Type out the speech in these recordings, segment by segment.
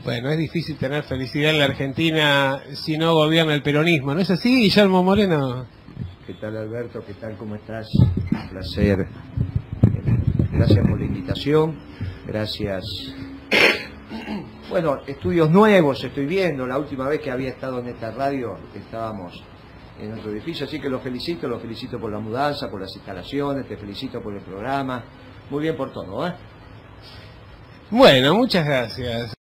Bueno, es difícil tener felicidad en la Argentina si no gobierna el peronismo, ¿no es así, Guillermo Moreno? ¿Qué tal, Alberto? ¿Qué tal? ¿Cómo estás? Un placer. Gracias por la invitación. Gracias. Bueno, estudios nuevos estoy viendo. La última vez que había estado en esta radio estábamos en otro edificio, así que los felicito por la mudanza, por las instalaciones, te felicito por el programa. Muy bien por todo, ¿eh? Bueno, muchas gracias.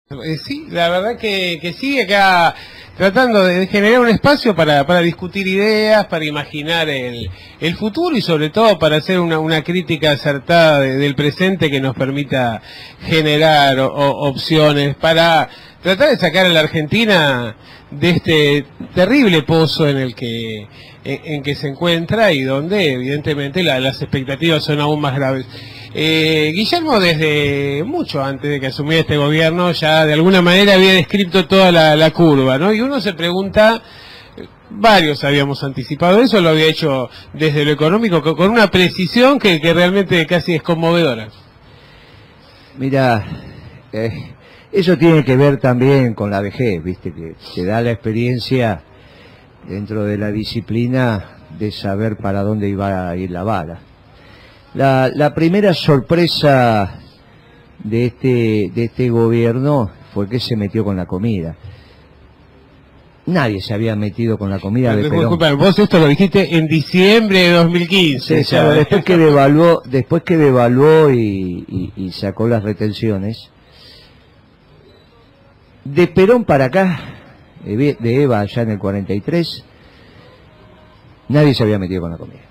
Sí, la verdad que sí, acá tratando de generar un espacio para discutir ideas, para imaginar el futuro y sobre todo para hacer una crítica acertada del presente que nos permita generar opciones, para tratar de sacar a la Argentina de este terrible pozo en que se encuentra y donde evidentemente las expectativas son aún más graves. Guillermo, desde mucho antes de que asumiera este gobierno, ya de alguna manera había descrito toda la curva, ¿no? Y uno se pregunta, varios habíamos anticipado eso, lo había hecho desde lo económico con una precisión que realmente casi es conmovedora. Mira, eso tiene que ver también con la vejez, viste, que te da la experiencia dentro de la disciplina de saber para dónde iba a ir la vara. La primera sorpresa de este gobierno fue que se metió con la comida. Nadie se había metido con la comida de Perón. Disculpa, vos esto lo dijiste en diciembre de 2015. Sí, ya, después que devaluó y sacó las retenciones. De Perón para acá, de Eva allá en el 43, nadie se había metido con la comida.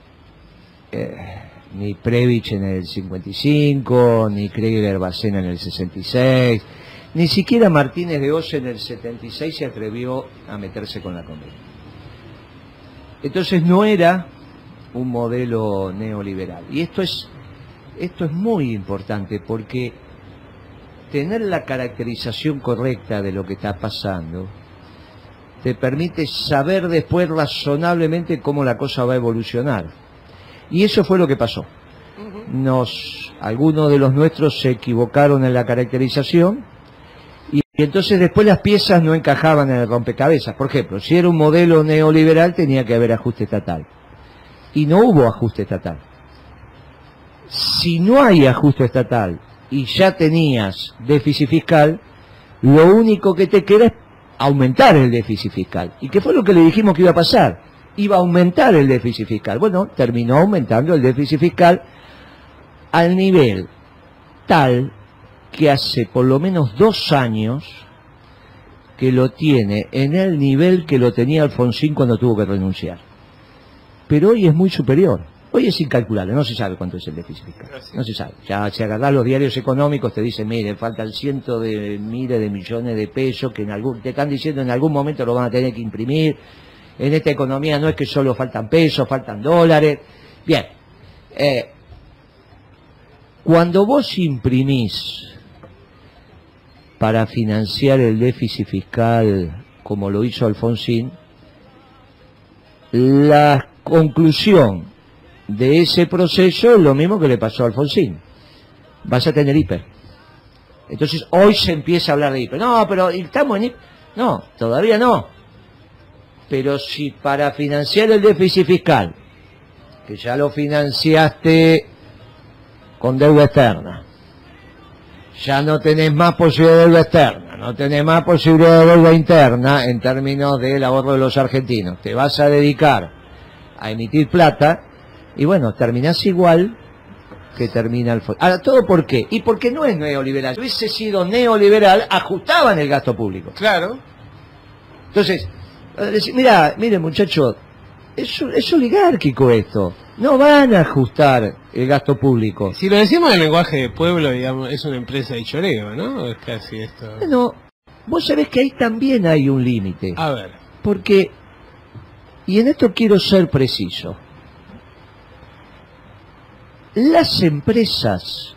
Ni Previch en el 55, ni Krieger-Bacena en el 66, ni siquiera Martínez de Oz en el 76 se atrevió a meterse con la comida. Entonces no era un modelo neoliberal. Y esto es muy importante porque tener la caracterización correcta de lo que está pasando te permite saber después razonablemente cómo la cosa va a evolucionar. Y eso fue lo que pasó. Algunos de los nuestros se equivocaron en la caracterización y entonces después las piezas no encajaban en el rompecabezas. Por ejemplo, si era un modelo neoliberal tenía que haber ajuste estatal. Y no hubo ajuste estatal. Si no hay ajuste estatal y ya tenías déficit fiscal, lo único que te queda es aumentar el déficit fiscal. ¿Y qué fue lo que le dijimos que iba a pasar? Iba a aumentar el déficit fiscal. Bueno, terminó aumentando el déficit fiscal al nivel tal que hace por lo menos 2 años que lo tiene en el nivel que lo tenía Alfonsín cuando tuvo que renunciar. Pero hoy es muy superior. Hoy es incalculable, no se sabe cuánto es el déficit fiscal. No se sabe. Ya si agarrás los diarios económicos te dicen, mire, faltan cientos de miles de millones de pesos que te están diciendo en algún momento lo van a tener que imprimir. En esta economía no es que solo faltan pesos, faltan dólares. Bien, cuando vos imprimís para financiar el déficit fiscal como lo hizo Alfonsín, la conclusión de ese proceso es lo mismo que le pasó a Alfonsín. Vas a tener hiper. Entonces hoy se empieza a hablar de hiper. No, pero estamos en hiper. No, todavía no. Pero si para financiar el déficit fiscal, que ya lo financiaste con deuda externa, ya no tenés más posibilidad de deuda externa, no tenés más posibilidad de deuda interna en términos del ahorro de los argentinos, te vas a dedicar a emitir plata y bueno, terminás igual que termina el fondo. Ahora, ¿todo por qué? Y porque no es neoliberal. Si hubiese sido neoliberal, ajustaban el gasto público. Claro. Entonces, mire muchacho, es oligárquico esto. No van a ajustar el gasto público. Si lo decimos en lenguaje de pueblo, digamos, es una empresa de choreo, ¿no? Es casi esto. Bueno, vos sabés que ahí también hay un límite. A ver. Porque, y en esto quiero ser preciso, las empresas,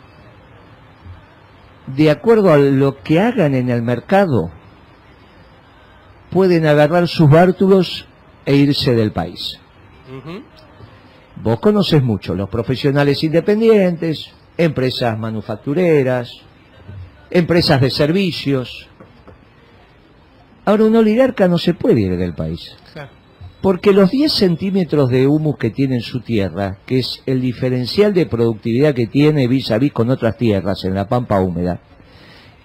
de acuerdo a lo que hagan en el mercado, pueden agarrar sus bártulos e irse del país. Vos conocés mucho los profesionales independientes, empresas manufactureras, empresas de servicios. Ahora, un oligarca no se puede ir del país. Claro. Porque los 10 centímetros de humus que tiene en su tierra, que es el diferencial de productividad que tiene vis a vis con otras tierras en la pampa húmeda,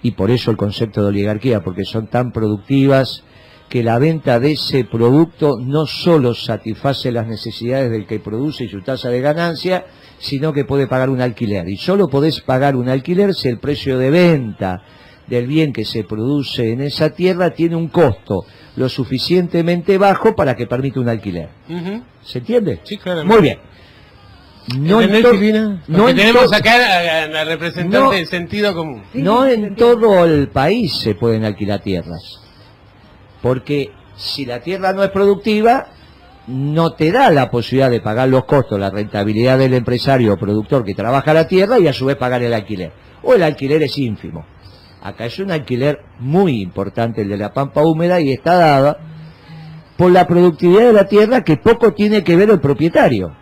y por eso el concepto de oligarquía, porque son tan productivas que la venta de ese producto no solo satisface las necesidades del que produce y su tasa de ganancia, sino que puede pagar un alquiler. Y solo podés pagar un alquiler si el precio de venta del bien que se produce en esa tierra tiene un costo lo suficientemente bajo para que permita un alquiler. ¿Se entiende? Sí, claro. Muy bien. No tenemos acá a la representante del sentido común. No en todo el país se pueden alquilar tierras. Porque si la tierra no es productiva, no te da la posibilidad de pagar los costos, la rentabilidad del empresario o productor que trabaja la tierra y a su vez pagar el alquiler. O el alquiler es ínfimo. Acá es un alquiler muy importante el de la pampa húmeda y está dada por la productividad de la tierra que poco tiene que ver el propietario.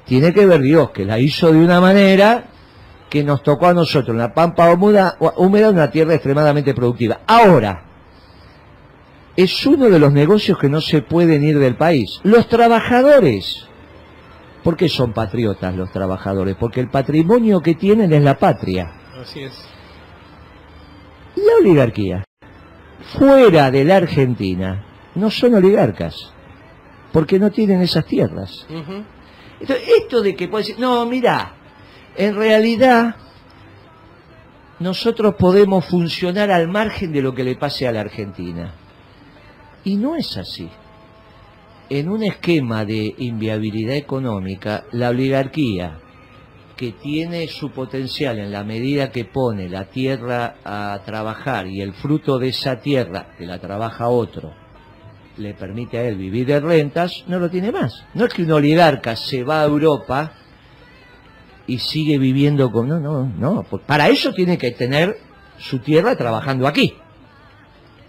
Tiene que ver Dios, que la hizo de una manera que nos tocó a nosotros. La pampa húmeda es una tierra extremadamente productiva. Ahora, es uno de los negocios que no se pueden ir del país. Los trabajadores, ¿por qué son patriotas los trabajadores? Porque el patrimonio que tienen es la patria. Así es. La oligarquía, fuera de la Argentina, no son oligarcas, porque no tienen esas tierras. Entonces, esto de que puede decir, no, mira, en realidad nosotros podemos funcionar al margen de lo que le pase a la Argentina. Y no es así. En un esquema de inviabilidad económica, la oligarquía, que tiene su potencial en la medida que pone la tierra a trabajar y el fruto de esa tierra, que la trabaja otro, le permite a él vivir de rentas, no lo tiene más. No es que un oligarca se va a Europa y sigue viviendo con... No. Para eso tiene que tener su tierra trabajando aquí.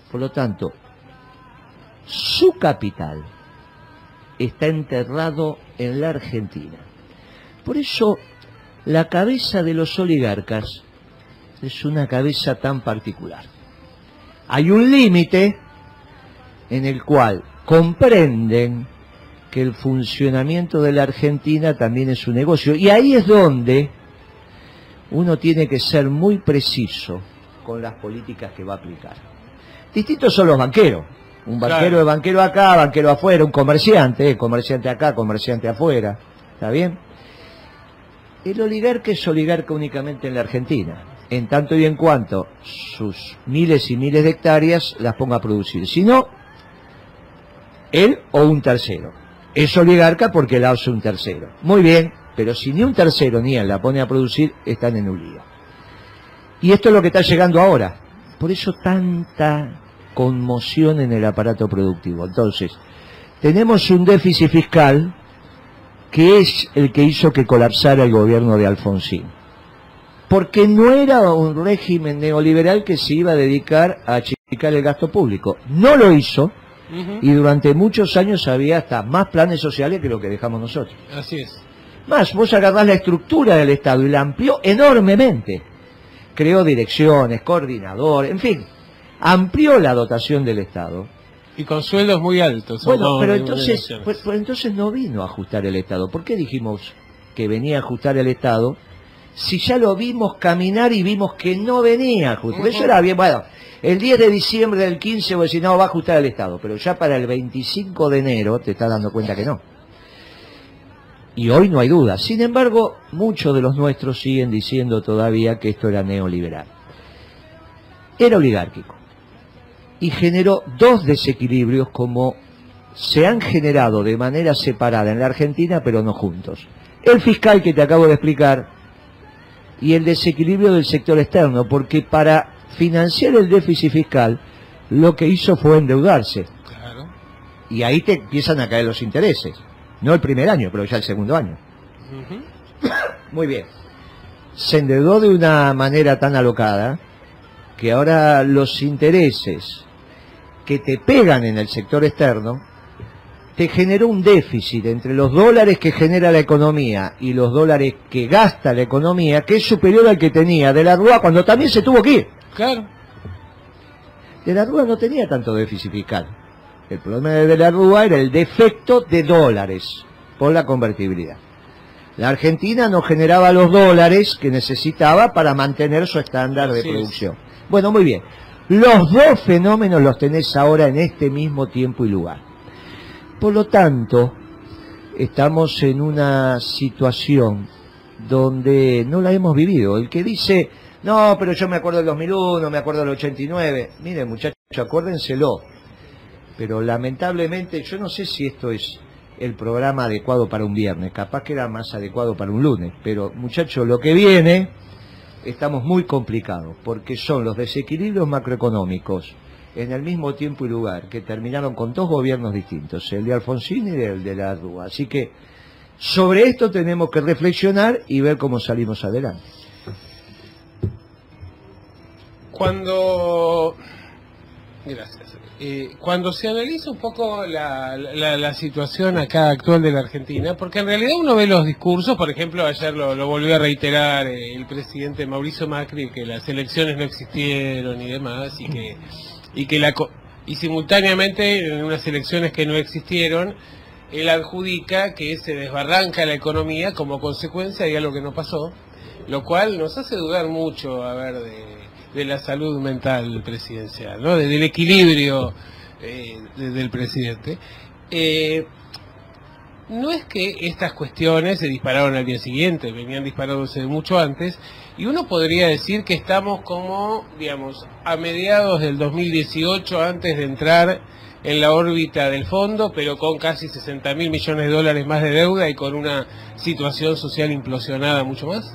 Por lo tanto, su capital está enterrado en la Argentina. Por eso, la cabeza de los oligarcas es una cabeza tan particular. Hay un límite en el cual comprenden que el funcionamiento de la Argentina también es un negocio. Y ahí es donde uno tiene que ser muy preciso con las políticas que va a aplicar. Distintos son los banqueros. Un banquero es banquero acá, banquero afuera, un comerciante acá, comerciante afuera. ¿Está bien? El oligarca es oligarca únicamente en la Argentina, en tanto y en cuanto sus miles y miles de hectáreas las ponga a producir. Si no, él o un tercero. Es oligarca porque la hace un tercero. Muy bien, pero si ni un tercero ni él la pone a producir, están en un lío. Y esto es lo que está llegando ahora. Por eso tanta conmoción en el aparato productivo. Entonces, tenemos un déficit fiscal que es el que hizo que colapsara el gobierno de Alfonsín. Porque no era un régimen neoliberal que se iba a dedicar a achicar el gasto público. No lo hizo, y durante muchos años había hasta más planes sociales que lo que dejamos nosotros. Así es. Más, vos agarrás la estructura del Estado y la amplió enormemente. Creó direcciones, coordinadores, en fin, amplió la dotación del Estado. Y con sueldos muy altos. Bueno, pero entonces no vino a ajustar el Estado. ¿Por qué dijimos que venía a ajustar el Estado si ya lo vimos caminar y vimos que no venía a ajustar? Eso era bien, bueno, el 10 de diciembre del 15 vos decís, no, va a ajustar el Estado, pero ya para el 25 de enero te estás dando cuenta que no. Y hoy no hay duda. Sin embargo, muchos de los nuestros siguen diciendo todavía que esto era neoliberal. Era oligárquico. Y generó dos desequilibrios como se han generado de manera separada en la Argentina, pero no juntos. El fiscal que te acabo de explicar y el desequilibrio del sector externo, porque para financiar el déficit fiscal lo que hizo fue endeudarse. Claro. Y ahí te empiezan a caer los intereses. No el primer año, pero ya el segundo año. Muy bien. Se endeudó de una manera tan alocada que ahora los intereses que te pegan en el sector externo te generó un déficit entre los dólares que genera la economía y los dólares que gasta la economía, que es superior al que tenía de la Rúa cuando también se tuvo que ir. Claro. De la Rúa no tenía tanto déficit fiscal. El problema de la Rúa era el defecto de dólares por la convertibilidad. La Argentina no generaba los dólares que necesitaba para mantener su estándar de producción. Bueno, muy bien. Los dos fenómenos los tenés ahora en este mismo tiempo y lugar. Por lo tanto, estamos en una situación donde no la hemos vivido. El que dice, no, pero yo me acuerdo del 2001, me acuerdo del 89. Miren, muchachos, acuérdenselo. Pero lamentablemente, yo no sé si esto es el programa adecuado para un viernes, capaz que era más adecuado para un lunes, pero muchachos, lo que viene, estamos muy complicados, porque son los desequilibrios macroeconómicos en el mismo tiempo y lugar, que terminaron con dos gobiernos distintos, el de Alfonsín y el de la Rúa. Así que sobre esto tenemos que reflexionar y ver cómo salimos adelante. Cuando se analiza un poco la situación acá actual de la Argentina, porque en realidad uno ve los discursos, por ejemplo, ayer lo volvió a reiterar el presidente Mauricio Macri, que las elecciones no existieron y demás, y simultáneamente en unas elecciones que no existieron, él adjudica que se desbarranca la economía como consecuencia de algo que no pasó, lo cual nos hace dudar mucho, de la salud mental presidencial, ¿no? Del equilibrio del presidente. No es que estas cuestiones se dispararon al día siguiente, venían disparándose mucho antes, y uno podría decir que estamos como, digamos, a mediados del 2018, antes de entrar en la órbita del fondo, pero con casi 60.000 millones de dólares más de deuda y con una situación social implosionada mucho más.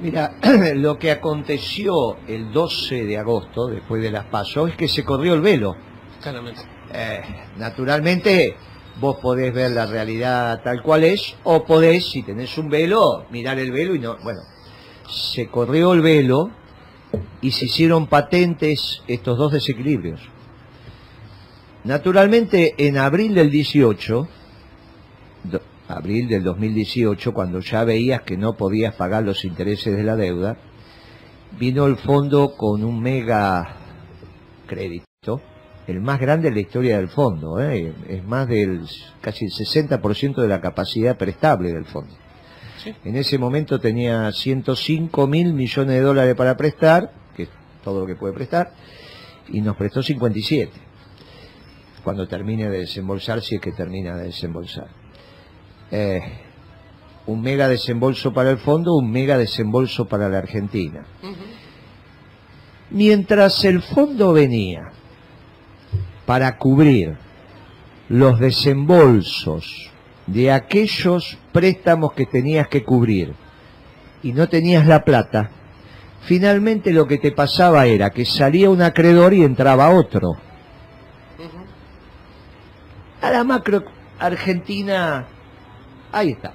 Mira, lo que aconteció el 12 de agosto, después de las PASO, es que se corrió el velo. Claramente. Naturalmente, vos podés ver la realidad tal cual es, o podés, si tenés un velo, mirar el velo y no... Bueno, se corrió el velo y se hicieron patentes estos dos desequilibrios. Naturalmente, en abril del 18... abril del 2018, cuando ya veías que no podías pagar los intereses de la deuda, vino el fondo con un mega crédito, el más grande de la historia del fondo, es más del casi el 60% de la capacidad prestable del fondo. Sí. En ese momento tenía 105.000 millones de dólares para prestar, que es todo lo que puede prestar, y nos prestó 57, cuando termine de desembolsar, si es que termina de desembolsar. Un mega desembolso para el fondo, un mega desembolso para la Argentina. Mientras el fondo venía para cubrir los desembolsos de aquellos préstamos que tenías que cubrir y no tenías la plata, finalmente lo que te pasaba era que salía un acreedor y entraba otro. A la macro Argentina... Ahí está.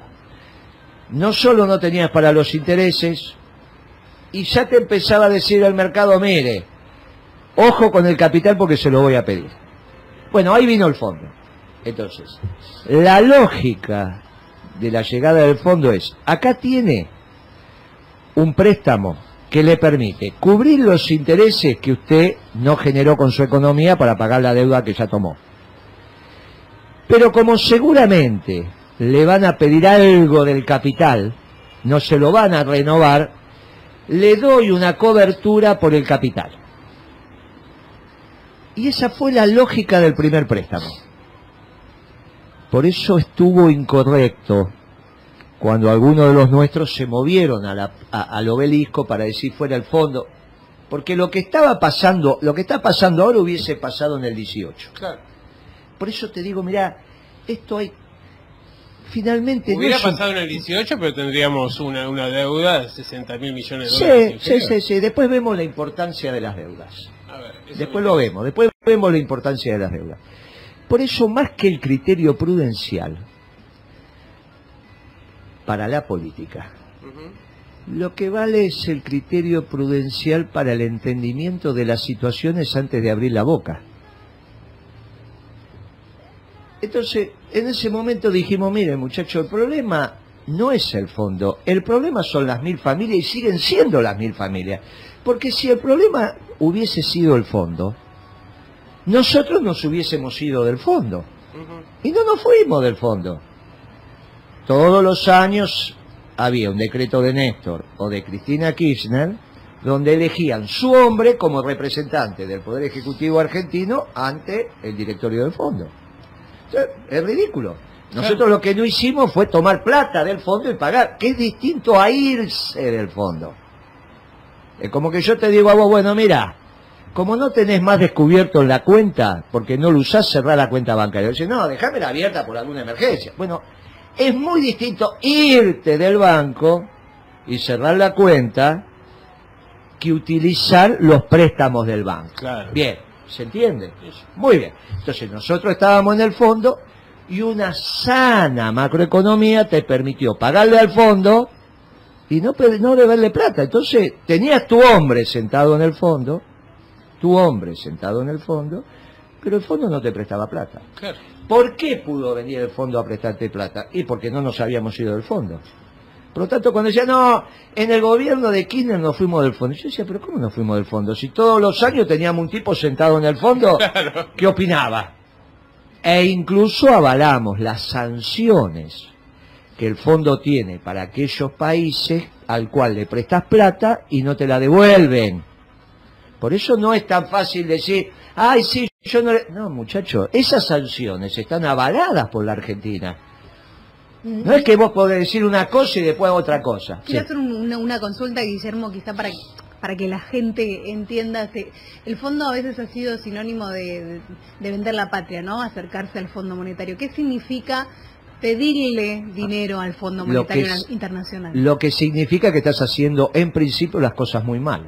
No solo no tenías para los intereses, y ya te empezaba a decir al mercado, mire, ojo con el capital porque se lo voy a pedir. Bueno, ahí vino el fondo. Entonces, la lógica de la llegada del fondo es, acá tiene un préstamo que le permite cubrir los intereses que usted no generó con su economía para pagar la deuda que ya tomó. Pero como seguramente le van a pedir algo del capital, no se lo van a renovar, le doy una cobertura por el capital. Y esa fue la lógica del primer préstamo. Por eso estuvo incorrecto cuando algunos de los nuestros se movieron al obelisco para decir fuera el fondo, porque lo que estaba pasando, lo que está pasando ahora hubiese pasado en el 18. Claro. Por eso te digo, mirá, esto hay... Finalmente hubiera pasado en el 18, pero tendríamos una deuda de 60.000 millones de dólares. Sí. Después vemos la importancia de las deudas. Después lo vemos. Después vemos la importancia de las deudas. Por eso, más que el criterio prudencial para la política, lo que vale es el criterio prudencial para el entendimiento de las situaciones antes de abrir la boca. Entonces, en ese momento dijimos, miren muchachos, el problema no es el fondo, el problema son las 1.000 familias y siguen siendo las 1.000 familias. Porque si el problema hubiese sido el fondo, nosotros nos hubiésemos ido del fondo. Y no nos fuimos del fondo. Todos los años había un decreto de Néstor o de Cristina Kirchner donde elegían su hombre como representante del Poder Ejecutivo argentino ante el directorio del fondo. Entonces, es ridículo. Nosotros lo que no hicimos fue tomar plata del fondo y pagar, que es distinto a irse del fondo. Es como que yo te digo a vos, bueno, mira, como no tenés más descubierto en la cuenta, porque no lo usás, cerrar la cuenta bancaria. Dice, no, déjamela abierta por alguna emergencia. Bueno, es muy distinto irte del banco y cerrar la cuenta que utilizar los préstamos del banco. Claro. Bien, ¿se entiende? Muy bien. Entonces nosotros estábamos en el fondo y una sana macroeconomía te permitió pagarle al fondo y no deberle plata. Entonces tenías tu hombre sentado en el fondo, pero el fondo no te prestaba plata. Claro. ¿Por qué pudo venir el fondo a prestarte plata? Y porque no nos habíamos ido del fondo. Por lo tanto, cuando decía, no, en el gobierno de Kirchner nos fuimos del fondo. Yo decía, pero ¿cómo nos fuimos del fondo? Si todos los años teníamos un tipo sentado en el fondo, Claro. ¿qué opinaba? E incluso avalamos las sanciones que el fondo tiene para aquellos países al cual le prestas plata y no te la devuelven. Por eso no es tan fácil decir, ay, sí, yo no le... No, muchacho, esas sanciones están avaladas por la Argentina. No es que vos podés decir una cosa y después otra cosa. Quiero Sí. hacer una consulta, Guillermo, quizá para que la gente entienda. El fondo a veces ha sido sinónimo de vender la patria, ¿no? Acercarse al Fondo Monetario. ¿Qué significa pedirle dinero al Fondo Monetario Internacional? Lo que significa que estás haciendo en principio las cosas muy mal.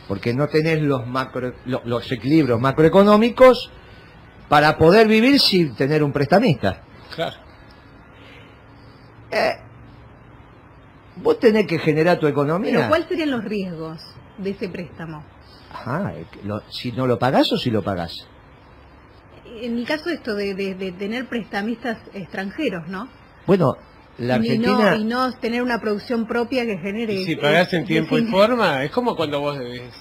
Porque no tenés los equilibrios macroeconómicos para poder vivir sin tener un prestamista. Claro. Vos tenés que generar tu economía. Pero ¿cuáles serían los riesgos de ese préstamo? Ajá, si no lo pagás o si lo pagás. En el caso de tener prestamistas extranjeros, ¿no? Bueno, la Argentina... Y no tener una producción propia que genere... Y si pagás en tiempo y forma, es como cuando vos debes.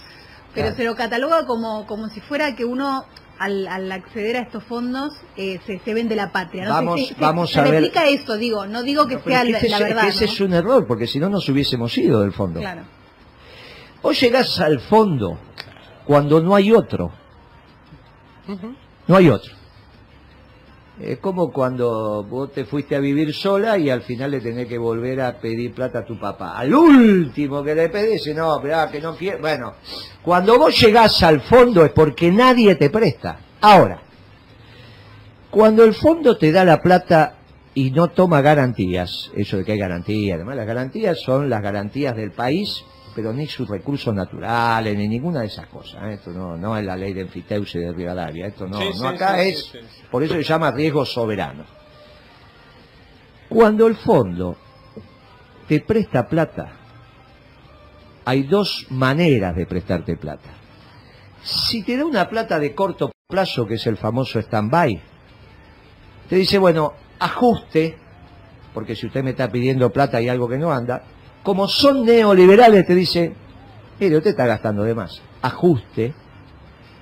Pero se lo cataloga como si fuera que uno, al acceder a estos fondos, se vende la patria. ¿No? Vamos a ver... Se replica eso, digo, no digo que sea la verdad. Ese ¿no? es un error, porque si no nos hubiésemos ido del fondo. Claro. Vos llegás al fondo cuando no hay otro. No hay otro. Es como cuando vos te fuiste a vivir sola y al final le tenés que volver a pedir plata a tu papá. Al último que le pedís, dice, no, pero que no quiero. Bueno, cuando vos llegás al fondo es porque nadie te presta. Ahora, cuando el fondo te da la plata y no toma garantías, eso de que hay garantías, además las garantías son las garantías del país, pero ni sus recursos naturales, ni ninguna de esas cosas. Esto no es la ley de enfiteusi de Rivadavia, esto no, Sí, no acá sí, es, sí. por eso se llama riesgo soberano. Cuando el fondo te presta plata, hay dos maneras de prestarte plata. Si te da una plata de corto plazo, que es el famoso stand-by, te dice, bueno, ajuste, porque si usted me está pidiendo plata y algo que no anda, como son neoliberales, te dicen, mire, usted está gastando de más, ajuste.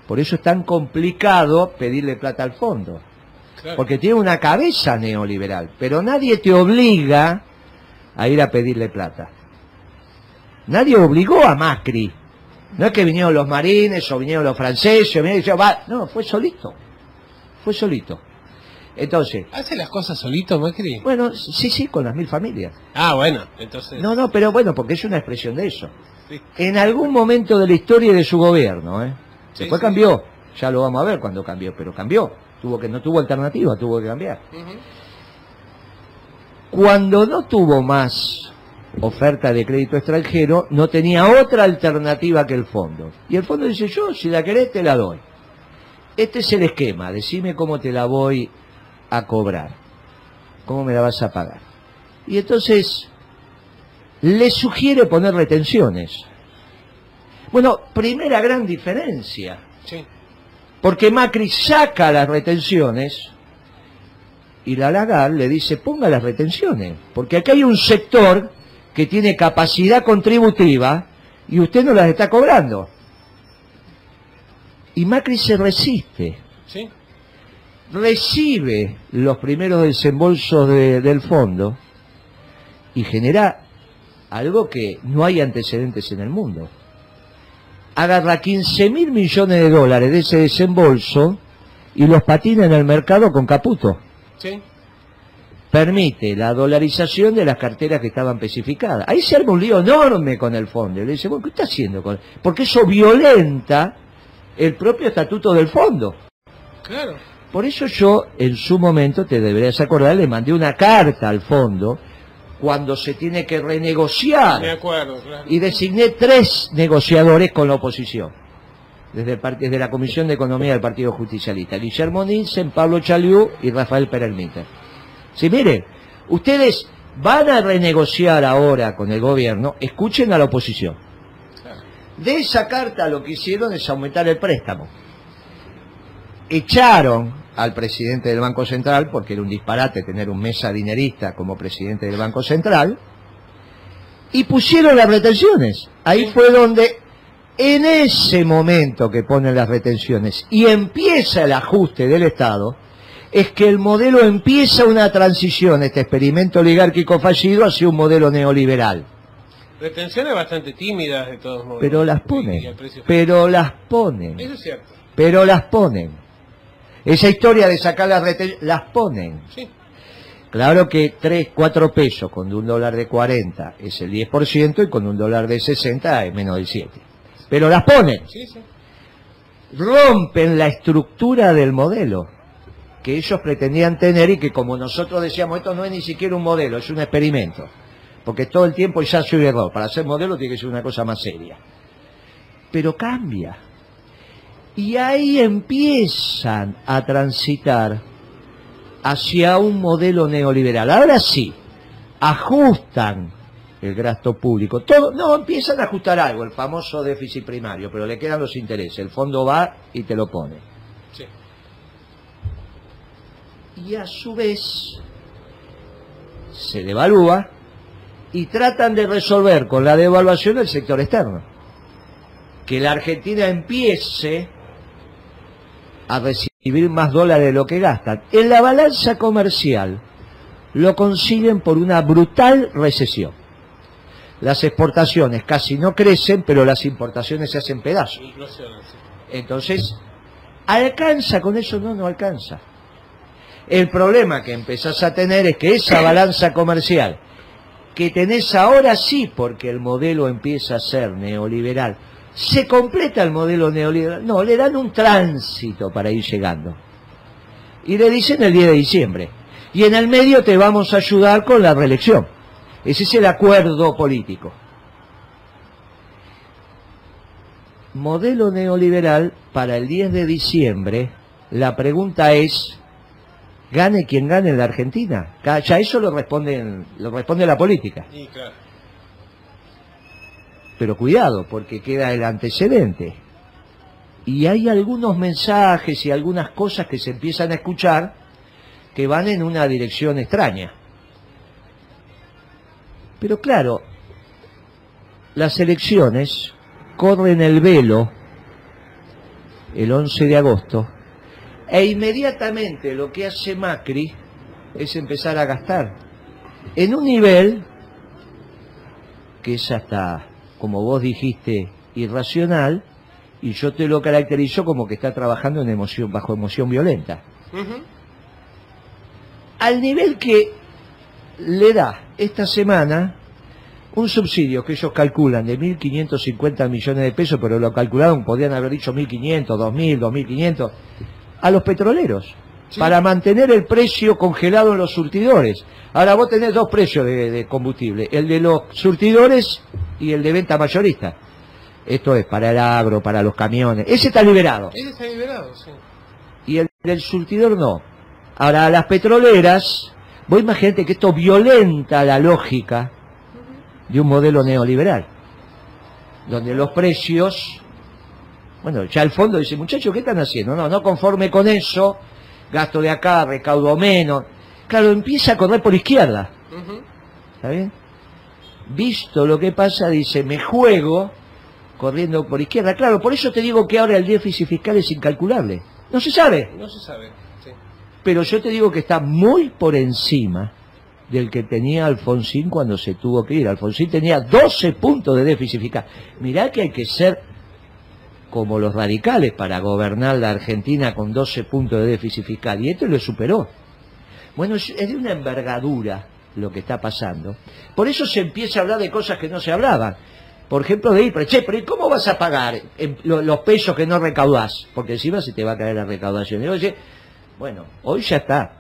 Por eso es tan complicado pedirle plata al fondo. Claro. Porque tiene una cabeza neoliberal, pero nadie te obliga a ir a pedirle plata. Nadie obligó a Macri. No es que vinieron los marines o vinieron los franceses, o vinieron, no, fue solito. Fue solito. Entonces, ¿Hace las cosas solito, Macri? bueno, sí, con las 1000 familias. Ah, bueno, entonces... No, pero bueno, porque es una expresión de eso. Sí. En algún momento de la historia de su gobierno, Sí, después sí. cambió. Ya lo vamos a ver cuando cambió, pero cambió. No tuvo alternativa, tuvo que cambiar. Ujú. Cuando no tuvo más oferta de crédito extranjero, no tenía otra alternativa que el fondo. Y el fondo dice, yo, si la querés, te la doy. Este es el esquema, decime cómo te la voy a cobrar, cómo me la vas a pagar. Y entonces le sugiere poner retenciones. Bueno, primera gran diferencia, Sí. porque Macri saca las retenciones y la Lagarde le dice, ponga las retenciones, porque acá hay un sector que tiene capacidad contributiva y usted no las está cobrando. Y Macri se resiste. ¿Sí? Recibe los primeros desembolsos del fondo y genera algo que no hay antecedentes en el mundo. Agarra 15.000 millones de dólares de ese desembolso y los patina en el mercado con Caputo. Sí. Permite la dolarización de las carteras que estaban especificadas. Ahí se arma un lío enorme con el fondo. Y le dice, bueno, ¿qué está haciendo? Porque eso violenta el propio estatuto del fondo. Claro. Por eso yo, en su momento, te deberías acordar, le mandé una carta al fondo cuando se tiene que renegociar. Me acuerdo, claro. Y designé 3 negociadores con la oposición. Desde la Comisión de Economía del Partido Justicialista. Guillermo Nielsen, Pablo Chaliú y Rafael Perelmiter. Si miren, ustedes van a renegociar ahora con el gobierno, escuchen a la oposición. Claro. De esa carta lo que hicieron es aumentar el préstamo. Echaron al presidente del Banco Central, porque era un disparate tener un mesa dinerista como presidente del Banco Central, y pusieron las retenciones. Ahí fue donde, en ese momento que ponen las retenciones y empieza el ajuste del Estado, es que el modelo empieza una transición, este experimento oligárquico fallido, hacia un modelo neoliberal. Retenciones bastante tímidas de todos modos. Pero las ponen, pero las ponen. Eso es cierto. Pero las ponen. Esa historia de sacar las retenciones, las ponen. Sí. Claro que 3, 4 pesos con un dólar de 40 es el 10% y con un dólar de 60 es menos del 7. Pero las ponen. Sí, sí. Rompen la estructura del modelo que ellos pretendían tener y que, como nosotros decíamos, esto no es ni siquiera un modelo, es un experimento. Porque todo el tiempo ya soy error. Para ser modelo tiene que ser una cosa más seria. Pero cambia. Y ahí empiezan a transitar hacia un modelo neoliberal. Ahora sí, ajustan el gasto público. Todo, no, empiezan a ajustar algo, el famoso déficit primario, pero le quedan los intereses. El fondo va y te lo pone. Sí. Y a su vez se devalúa y tratan de resolver con la devaluación el sector externo. Que la Argentina empiece a recibir más dólares de lo que gastan. En la balanza comercial lo consiguen por una brutal recesión. Las exportaciones casi no crecen, pero las importaciones se hacen pedazos. Entonces, ¿alcanza con eso? No, no alcanza. El problema que empezás a tener es que esa balanza comercial que tenés ahora sí, porque el modelo empieza a ser neoliberal, se completa el modelo neoliberal. No, le dan un tránsito para ir llegando. Y le dicen el 10 de diciembre. Y en el medio te vamos a ayudar con la reelección. Ese es el acuerdo político. Modelo neoliberal para el 10 de diciembre, la pregunta es, gane quien gane en la Argentina. Ya eso lo responde la política. Sí, claro. Pero cuidado, porque queda el antecedente. Y hay algunos mensajes y algunas cosas que se empiezan a escuchar que van en una dirección extraña. Pero claro, las elecciones corren el velo el 11 de agosto e inmediatamente lo que hace Macri es empezar a gastar en un nivel que es hasta, como vos dijiste, irracional, y yo te lo caracterizo como que está trabajando en emoción, bajo emoción violenta. Al nivel que le da esta semana un subsidio que ellos calculan de 1.550 millones de pesos, pero lo calcularon, podrían haber dicho 1.500, 2.000, 2.500, a los petroleros, sí, para mantener el precio congelado en los surtidores. Ahora vos tenés dos precios de combustible, el de los surtidores y el de venta mayorista. Esto es para el agro, para los camiones. Ese está liberado. Ese está liberado, sí. Y el del surtidor no. Ahora, a las petroleras, vos imaginate que esto violenta la lógica de un modelo neoliberal, donde los precios, bueno, ya el fondo dice, muchachos, ¿qué están haciendo? No, no conforme con eso, gasto de acá, recaudo menos. Claro, empieza a correr por izquierda. ¿Está bien? Visto lo que pasa, dice, me juego corriendo por izquierda. Claro, por eso te digo que ahora el déficit fiscal es incalculable. No se sabe. No se sabe, sí. Pero yo te digo que está muy por encima del que tenía Alfonsín cuando se tuvo que ir. Alfonsín tenía 12 puntos de déficit fiscal. Mirá que hay que ser como los radicales para gobernar la Argentina con 12 puntos de déficit fiscal. Y esto lo superó. Bueno, es de una envergadura lo que está pasando. Por eso se empieza a hablar de cosas que no se hablaban. Por ejemplo, de IPRE. Che, pero ¿y cómo vas a pagar los pesos que no recaudás? Porque encima se te va a caer la recaudación. Y oye, bueno, hoy ya está.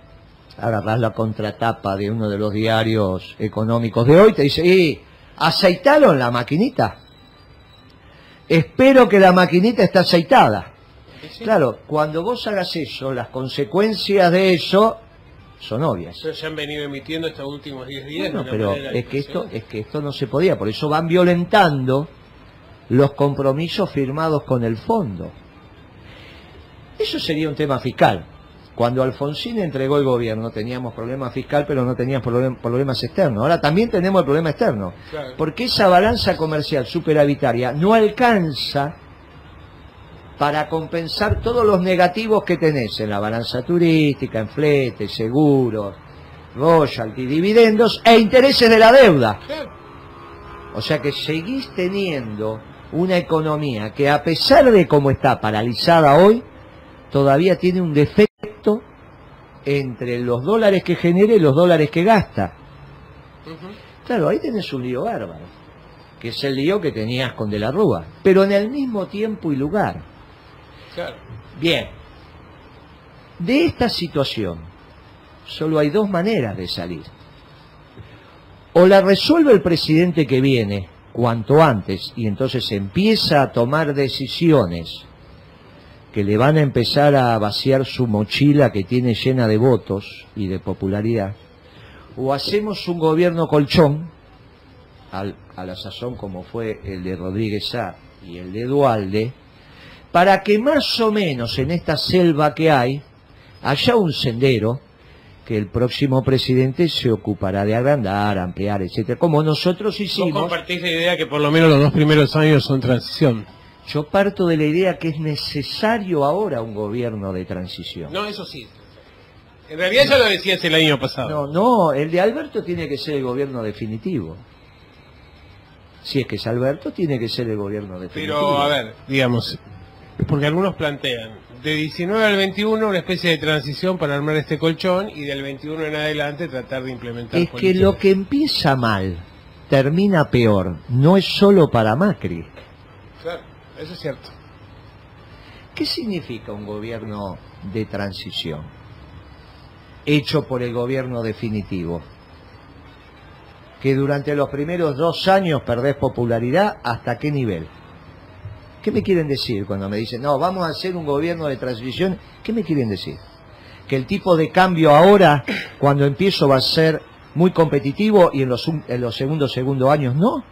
Agarrás la contratapa de uno de los diarios económicos de hoy, te dice, ¿aceitaron la maquinita? Espero que la maquinita esté aceitada. Sí. Claro, cuando vos hagas eso, las consecuencias de eso son obvias. Pero se han venido emitiendo estos últimos 10 días. Bueno, pero es que esto no se podía, por eso van violentando los compromisos firmados con el fondo. Eso sería un tema fiscal. Cuando Alfonsín entregó el gobierno teníamos problema fiscal, pero no teníamos problemas externos. Ahora también tenemos el problema externo. Claro. Porque esa balanza comercial superavitaria no alcanza para compensar todos los negativos que tenés en la balanza turística, en fletes, seguros, royalty, dividendos e intereses de la deuda. Claro. O sea que seguís teniendo una economía que, a pesar de cómo está paralizada hoy, todavía tiene un defecto entre los dólares que genera y los dólares que gasta. Claro, ahí tenés un lío bárbaro, que es el lío que tenías con De la Rúa, pero en el mismo tiempo y lugar. Claro. Bien, de esta situación solo hay dos maneras de salir. O la resuelve el presidente que viene cuanto antes y entonces empieza a tomar decisiones que le van a empezar a vaciar su mochila que tiene llena de votos y de popularidad, o hacemos un gobierno colchón, a la sazón como fue el de Rodríguez Sá y el de Duhalde, para que más o menos en esta selva que hay, haya un sendero que el próximo presidente se ocupará de agrandar, ampliar, etcétera, como nosotros hicimos. ¿Vos compartís la idea que por lo menos los 2 primeros años son transición? Yo parto de la idea que es necesario ahora un gobierno de transición. No, eso sí. En realidad ya lo decías el año pasado. No, el de Alberto tiene que ser el gobierno definitivo. Si es que es Alberto, tiene que ser el gobierno definitivo. Pero, a ver, digamos, porque algunos plantean, de 19 al 21 una especie de transición para armar este colchón y del 21 en adelante tratar de implementar es que lo que empieza mal termina peor. No es solo para Macri. Claro. Eso es cierto. ¿Qué significa un gobierno de transición hecho por el gobierno definitivo? Que durante los primeros 2 años perdés popularidad, ¿hasta qué nivel? ¿Qué me quieren decir cuando me dicen, no, vamos a hacer un gobierno de transición? ¿Qué me quieren decir? ¿Que el tipo de cambio ahora, cuando empiezo, va a ser muy competitivo y en los segundos años no?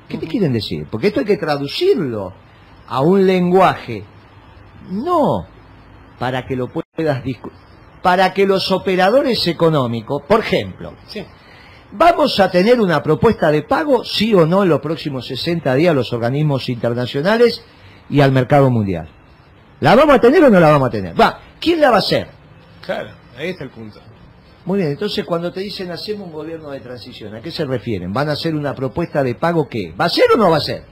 ¿Qué te quieren decir? Porque esto hay que traducirlo a un lenguaje, no para que lo puedas discutir, para que los operadores económicos, por ejemplo, Sí. ¿vamos a tener una propuesta de pago, sí o no, en los próximos 60 días a los organismos internacionales y al mercado mundial? ¿La vamos a tener o no la vamos a tener? ¿Quién la va a hacer? Claro, ahí está el punto. Muy bien, entonces cuando te dicen hacemos un gobierno de transición, ¿a qué se refieren? ¿Van a hacer una propuesta de pago qué? ¿Va a ser o no va a ser?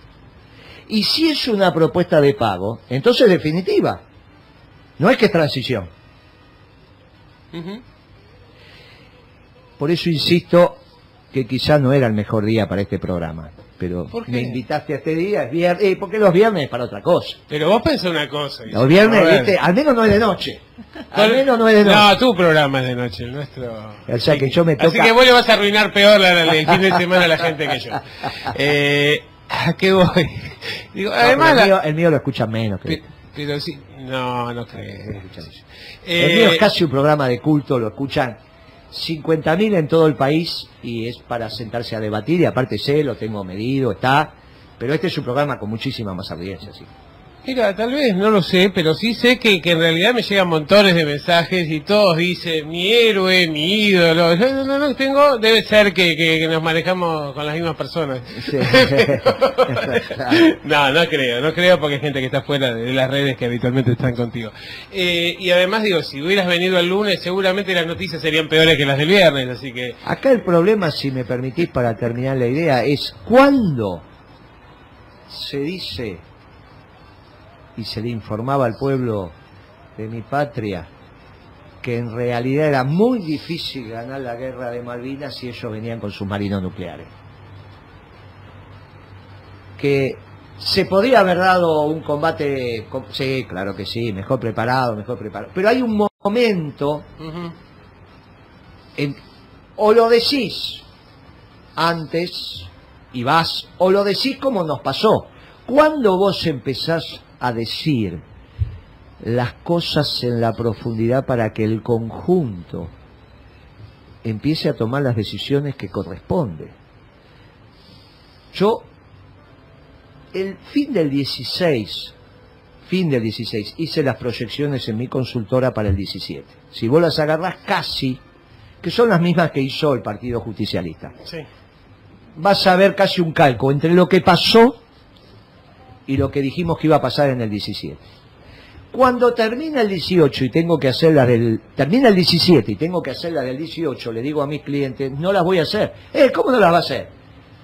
Y si es una propuesta de pago, entonces definitiva. No es que es transición. Por eso insisto que quizá no era el mejor día para este programa. Pero ¿Por qué? me invitaste a este día, es viernes, porque los viernes es para otra cosa. Pero vos pensás una cosa. Los viernes, ¿viste? Al menos no es de noche. Al menos no es de noche. No, tu programa es de noche, el nuestro. O sea que yo me toca... Así que vos le vas a arruinar peor el fin de semana a la gente que yo. ¿A qué voy? Digo, No, además... el mío lo escuchan menos. Creo. Pero sí, no creo. El mío es casi un programa de culto, lo escuchan 50.000 en todo el país y es para sentarse a debatir y aparte sé, lo tengo medido, está, pero este es un programa con muchísima más audiencia, sí. Mira, tal vez, no lo sé, pero sí sé que en realidad me llegan montones de mensajes y todos dicen, mi héroe, mi ídolo. No, debe ser que nos manejamos con las mismas personas. Sí. No creo porque hay gente que está fuera de las redes que habitualmente están contigo. Y además digo, si hubieras venido el lunes, seguramente las noticias serían peores que las del viernes, así que... Acá el problema, si me permitís para terminar la idea, es cuándo se dice... y se le informaba al pueblo de mi patria que en realidad era muy difícil ganar la guerra de Malvinas si ellos venían con submarinos nucleares. Que se podría haber dado un combate, sí, claro que sí, mejor preparado, pero hay un momento, o lo decís antes y vas, o lo decís como nos pasó. Cuando vos empezás a decir las cosas en la profundidad para que el conjunto empiece a tomar las decisiones que corresponde. Yo, el fin del 16, hice las proyecciones en mi consultora para el 17. Si vos las agarrás casi, que son las mismas que hizo el Partido Justicialista, sí, vas a ver casi un calco entre lo que pasó y lo que dijimos que iba a pasar en el 17. Cuando termina el 18 y tengo que hacer las del... Termina el 17 y tengo que hacer las del 18, le digo a mis clientes, no las voy a hacer. ¿Cómo no las va a hacer?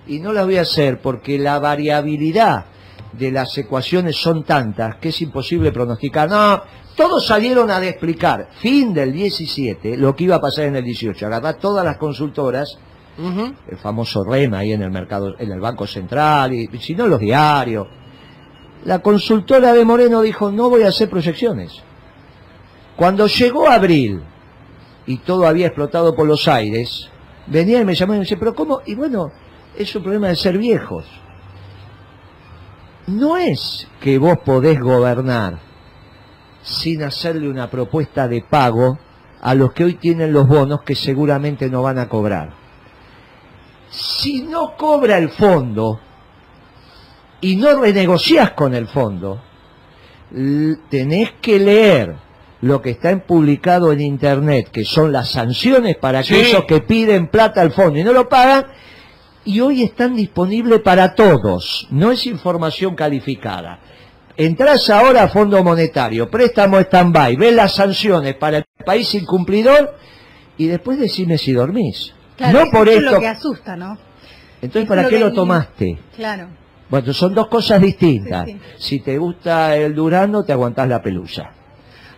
Y no las voy a hacer porque la variabilidad de las ecuaciones son tantas que es imposible pronosticar. No, todos salieron a explicar, fin del 17, lo que iba a pasar en el 18. Agarrar todas las consultoras, el famoso REMA ahí en el mercado, en el Banco Central, y si no los diarios. La consultora de Moreno dijo, no voy a hacer proyecciones. Cuando llegó abril y todo había explotado por los aires, venía y me llamaba y me decía, pero ¿cómo? Y bueno, es un problema de ser viejos. No es que vos podés gobernar sin hacerle una propuesta de pago a los que hoy tienen los bonos que seguramente no van a cobrar. Si no cobra el fondo y no renegociás con el fondo, tenés que leer lo que está publicado en internet, que son las sanciones para aquellos que piden plata al fondo y no lo pagan, y hoy están disponibles para todos, no es información calificada. Entrás ahora a Fondo Monetario, préstamo stand-by, ves las sanciones para el país incumplidor y después decime si dormís. Claro, no por eso esto... es lo que asusta, ¿no? Entonces, ¿para qué lo tomaste? Claro. Bueno, son dos cosas distintas. Sí. Si te gusta el durazno, te aguantás la pelusa.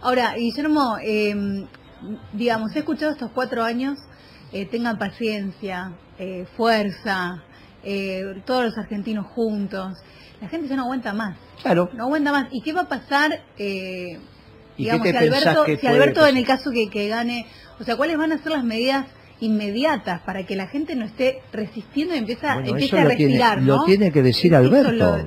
Ahora, Guillermo, digamos, he escuchado estos 4 años, tengan paciencia, fuerza, todos los argentinos juntos. La gente ya no aguanta más. Claro. No aguanta más. ¿Y qué va a pasar, digamos, qué te si Alberto en el caso que gane, o sea, cuáles van a ser las medidas inmediatas para que la gente no esté resistiendo y empiece a respirar, ¿no? Lo tiene que decir Alberto.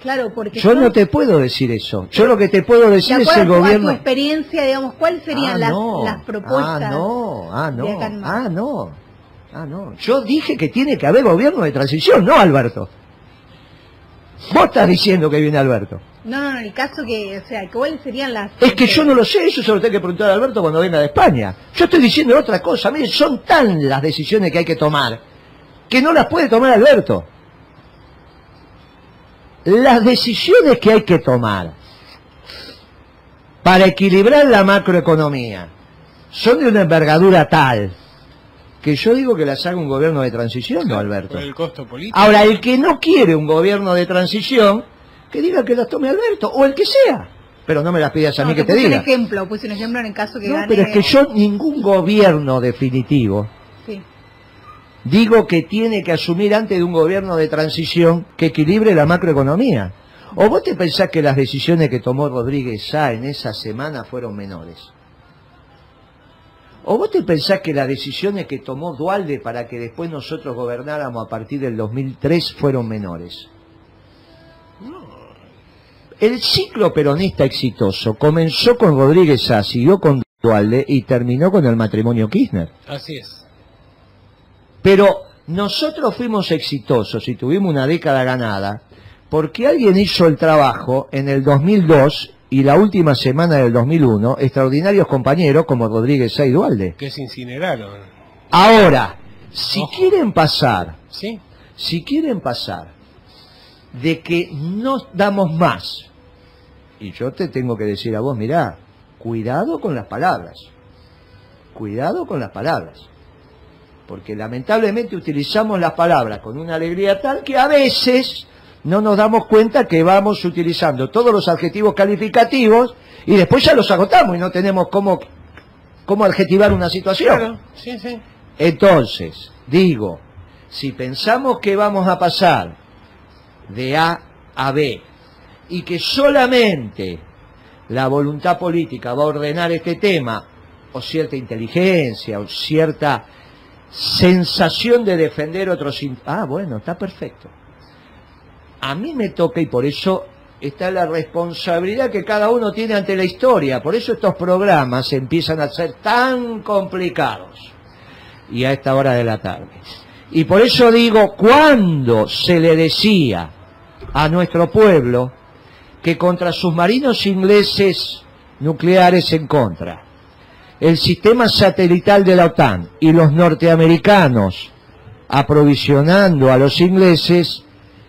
Claro, porque yo no te puedo decir eso. Yo lo que te puedo decir es el gobierno. Tu experiencia, digamos, ¿cuáles serían las propuestas? No. Yo dije que tiene que haber gobierno de transición, no Alberto. Vos estás diciendo que viene Alberto. No, el caso que, o sea, ¿cuáles serían las...? Es que yo no lo sé, eso se lo tengo que preguntar a Alberto cuando venga de España. Yo estoy diciendo otra cosa, miren, son tan las decisiones que hay que tomar, que no las puede tomar Alberto. Las decisiones que hay que tomar para equilibrar la macroeconomía son de una envergadura tal que yo digo que las haga un gobierno de transición, no Alberto. Por el costo político. Ahora, el que no quiere un gobierno de transición, que diga que las tome Alberto, o el que sea. Pero no me las pidas a mí que te diga. Puse un ejemplo en el caso que no, gane... pero es que yo, ningún gobierno definitivo, digo que tiene que asumir antes de un gobierno de transición que equilibre la macroeconomía. ¿O vos te pensás que las decisiones que tomó Rodríguez Sá en esa semana fueron menores? ¿O vos te pensás que las decisiones que tomó Duhalde para que después nosotros gobernáramos a partir del 2003 fueron menores? El ciclo peronista exitoso comenzó con Rodríguez Sá, siguió con Duhalde y terminó con el matrimonio Kirchner. Así es. Pero nosotros fuimos exitosos y tuvimos una década ganada Porque alguien hizo el trabajo en el 2002 y la última semana del 2001, extraordinarios compañeros como Rodríguez A. y Duhalde. Que se incineraron. Ahora, si Ojo. quieren pasar, ¿Sí? si quieren pasar de que no damos más, y yo te tengo que decir a vos, mirá, cuidado con las palabras, cuidado con las palabras, porque lamentablemente utilizamos las palabras con una alegría tal que a veces no nos damos cuenta que vamos utilizando todos los adjetivos calificativos y después ya los agotamos y no tenemos cómo adjetivar una situación. Claro, sí, sí. Entonces, digo, si pensamos que vamos a pasar de A a B y que solamente la voluntad política va a ordenar este tema, o cierta inteligencia, o cierta sensación de defender otros... bueno, está perfecto. A mí me toca, y por eso está la responsabilidad que cada uno tiene ante la historia. Por eso estos programas empiezan a ser tan complicados. Y a esta hora de la tarde. Y por eso digo, cuando se le decía a nuestro pueblo que contra submarinos ingleses nucleares en contra, el sistema satelital de la OTAN y los norteamericanos aprovisionando a los ingleses,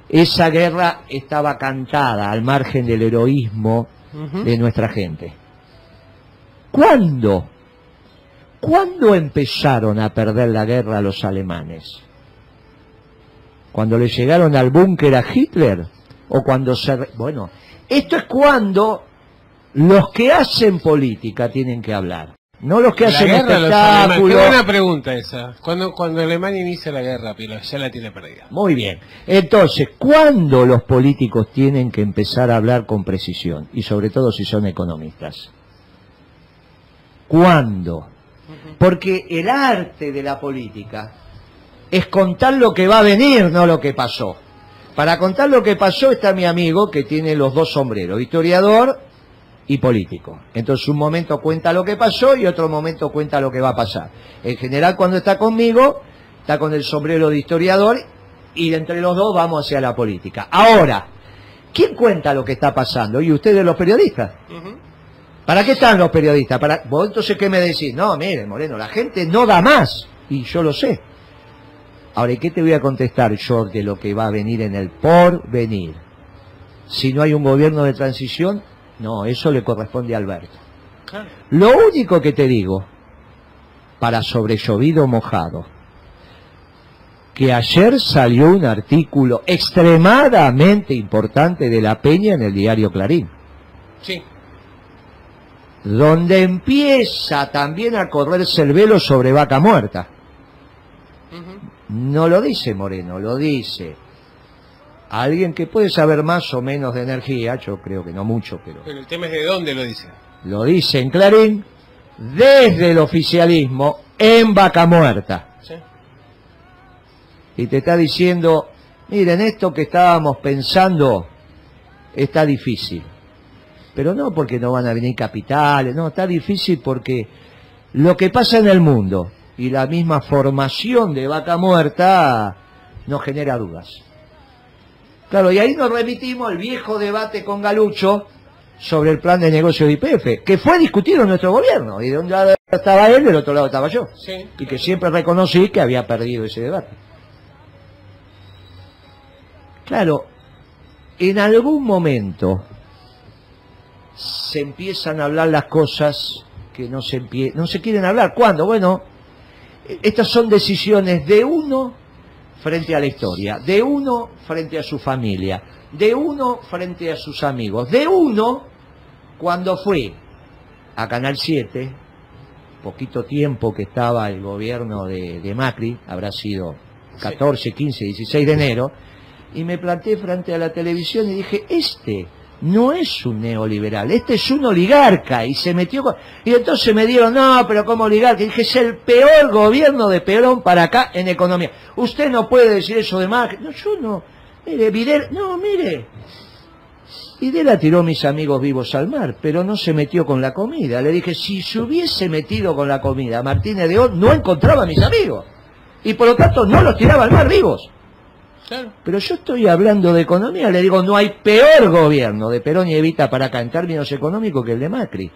esa guerra estaba cantada al margen del heroísmo de nuestra gente. ¿Cuándo? ¿Cuándo empezaron a perder la guerra los alemanes? ¿Cuando le llegaron al búnker a Hitler? ¿O cuando se... Bueno, esto es cuando los que hacen política tienen que hablar. No los que hacen espectáculos. Qué buena pregunta esa. Cuando Alemania inicia la guerra, pero ya la tiene perdida. Muy bien. Entonces, ¿cuándo los políticos tienen que empezar a hablar con precisión? Y sobre todo si son economistas. ¿Cuándo? Porque el arte de la política es contar lo que va a venir, no lo que pasó. Para contar lo que pasó está mi amigo que tiene los dos sombreros, historiador y político. Entonces un momento cuenta lo que pasó y otro momento cuenta lo que va a pasar. En general cuando está conmigo, está con el sombrero de historiador y entre los dos vamos hacia la política. Ahora, ¿quién cuenta lo que está pasando? ¿Y ustedes los periodistas? ¿Para qué están los periodistas? ¿Vos entonces qué me decís? No, mire, Moreno, la gente no da más. Y yo lo sé. Ahora, ¿y qué te voy a contestar yo de lo que va a venir en el porvenir? Si no hay un gobierno de transición, no, eso le corresponde a Alberto. Claro. Lo único que te digo, para sobre llovido mojado, que ayer salió un artículo extremadamente importante de La Peña en el diario Clarín. Sí. Donde empieza también a correrse el velo sobre Vaca Muerta. No lo dice Moreno, lo dice alguien que puede saber más o menos de energía, yo creo que no mucho, pero el tema es de dónde lo dice. Lo dice en Clarín, desde el oficialismo, en Vaca Muerta. Sí. Y te está diciendo, miren, esto que estábamos pensando está difícil. Pero no porque no van a venir capitales, no, está difícil porque lo que pasa en el mundo y la misma formación de Vaca Muerta nos genera dudas. Claro, y ahí nos remitimos al viejo debate con Galucho sobre el plan de negocio de YPF, que fue discutido en nuestro gobierno, y de un lado estaba él, del otro lado estaba yo, sí, y que siempre reconocí que había perdido ese debate. Claro, en algún momento se empiezan a hablar las cosas que no se quieren hablar. ¿Cuándo? Bueno, estas son decisiones de uno frente a la historia, de uno frente a su familia, de uno frente a sus amigos, de uno cuando fue a Canal 7, poquito tiempo que estaba el gobierno de Macri, habrá sido 14, 15, 16 de enero, y me planté frente a la televisión y dije, este no es un neoliberal, este es un oligarca, y se metió con... Y entonces me dieron, no, pero como oligarca, y dije, es el peor gobierno de Perón para acá en economía. Usted no puede decir eso de Macri. No, yo no. Mire, Videla, no, mire. Videla tiró a mis amigos vivos al mar, pero no se metió con la comida. Le dije, si se hubiese metido con la comida, Martínez de Oz no encontraba a mis amigos. Y por lo tanto no los tiraba al mar vivos. Claro. Pero yo estoy hablando de economía, le digo, no hay peor gobierno de Perón y Evita para acá en términos económicos que el de Macri.